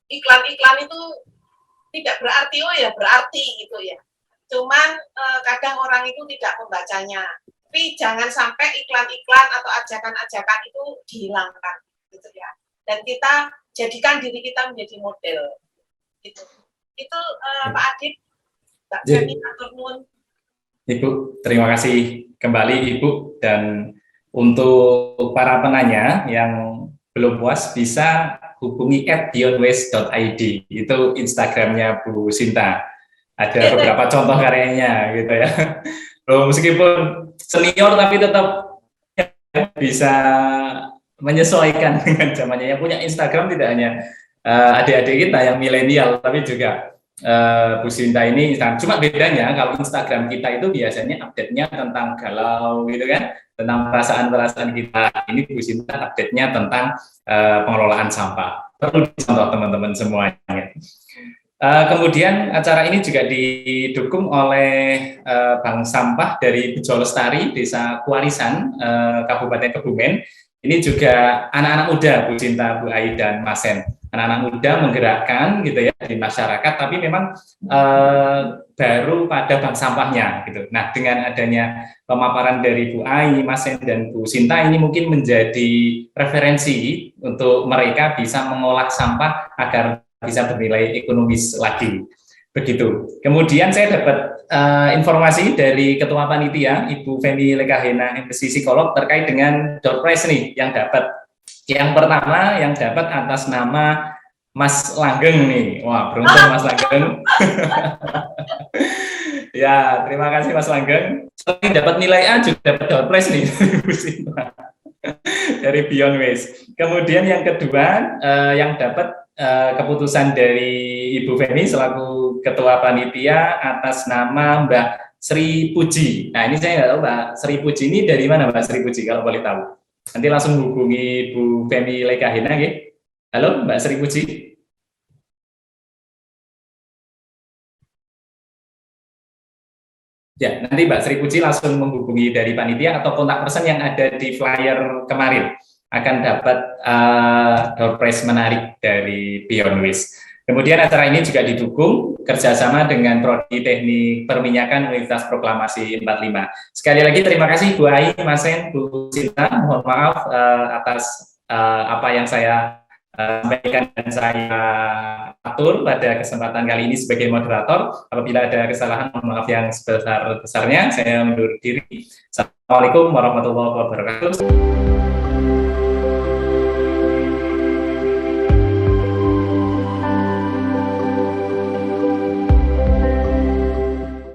iklan-iklan itu tidak berarti? Oh ya berarti gitu ya. Cuman kadang orang itu tidak membacanya. Tapi jangan sampai iklan-iklan atau ajakan-ajakan itu dihilangkan gitu ya. Dan kita jadikan diri kita menjadi model gitu. Itu Pak Adip, Mbak Femi, atur nuwun. Ibu, terima kasih kembali Ibu, dan untuk para penanya yang belum puas bisa hubungi @beyondwaste.id, itu Instagramnya Bu Sinta. Ada beberapa contoh karyanya gitu ya. Loh, meskipun senior tapi tetap bisa menyesuaikan dengan zamannya. Yang punya Instagram tidak hanya adik-adik kita yang milenial, tapi juga Bu Sinta ini. Cuma bedanya kalau Instagram kita itu biasanya update-nya tentang galau gitu kan, tentang perasaan-perasaan kita. Ini Bu Sinta update-nya tentang pengelolaan sampah. Perlu dicontoh teman-teman semuanya. Kemudian acara ini juga didukung oleh Bank Sampah dari Bejo Lestari, Desa Kuarisan, Kabupaten Kebumen. Ini juga anak-anak muda, Bu Sinta, Bu Ai, dan Mas Sen. Anak-anak muda menggerakkan gitu ya di masyarakat, tapi memang baru pada bank sampahnya gitu. Nah, dengan adanya pemaparan dari Bu Ai, Mas Sen, dan Bu Sinta, ini mungkin menjadi referensi untuk mereka bisa mengolah sampah agar bisa bernilai ekonomis lagi. Begitu. Kemudian saya dapat informasi dari Ketua Panitia, Ibu Femi Lekahena, MPC Psikolog, terkait dengan door prize nih yang dapat. Yang pertama yang dapat atas nama Mas Langgeng nih. Wah, beruntung Mas Langgeng. Ya, terima kasih Mas Langgeng. Selain dapat nilai A juga dapat door prize nih dari Beyond Waste. Kemudian yang kedua yang dapat keputusan dari Ibu Femi selaku Ketua Panitia atas nama Mbak Sri Puji. Nah, ini saya nggak tahu Mbak Sri Puji ini dari mana Mbak Sri Puji, kalau boleh tahu. Nanti langsung hubungi Bu Femi Lekahena, gitu. Halo Mbak Sri Puji. Ya, nanti Mbak Sri Puji langsung menghubungi dari panitia atau kontak person yang ada di flyer kemarin, akan dapat door prize menarik dari Beyond Waste. Kemudian acara ini juga didukung kerjasama dengan Prodi Teknik Perminyakan Universitas Proklamasi 45. Sekali lagi terima kasih Bu Ai, Mas Sen, Bu Sinta. Mohon maaf atas apa yang saya sampaikan dan saya atur pada kesempatan kali ini sebagai moderator. Apabila ada kesalahan, mohon maaf yang sebesar-besarnya. Saya undur diri. Assalamualaikum warahmatullahi wabarakatuh.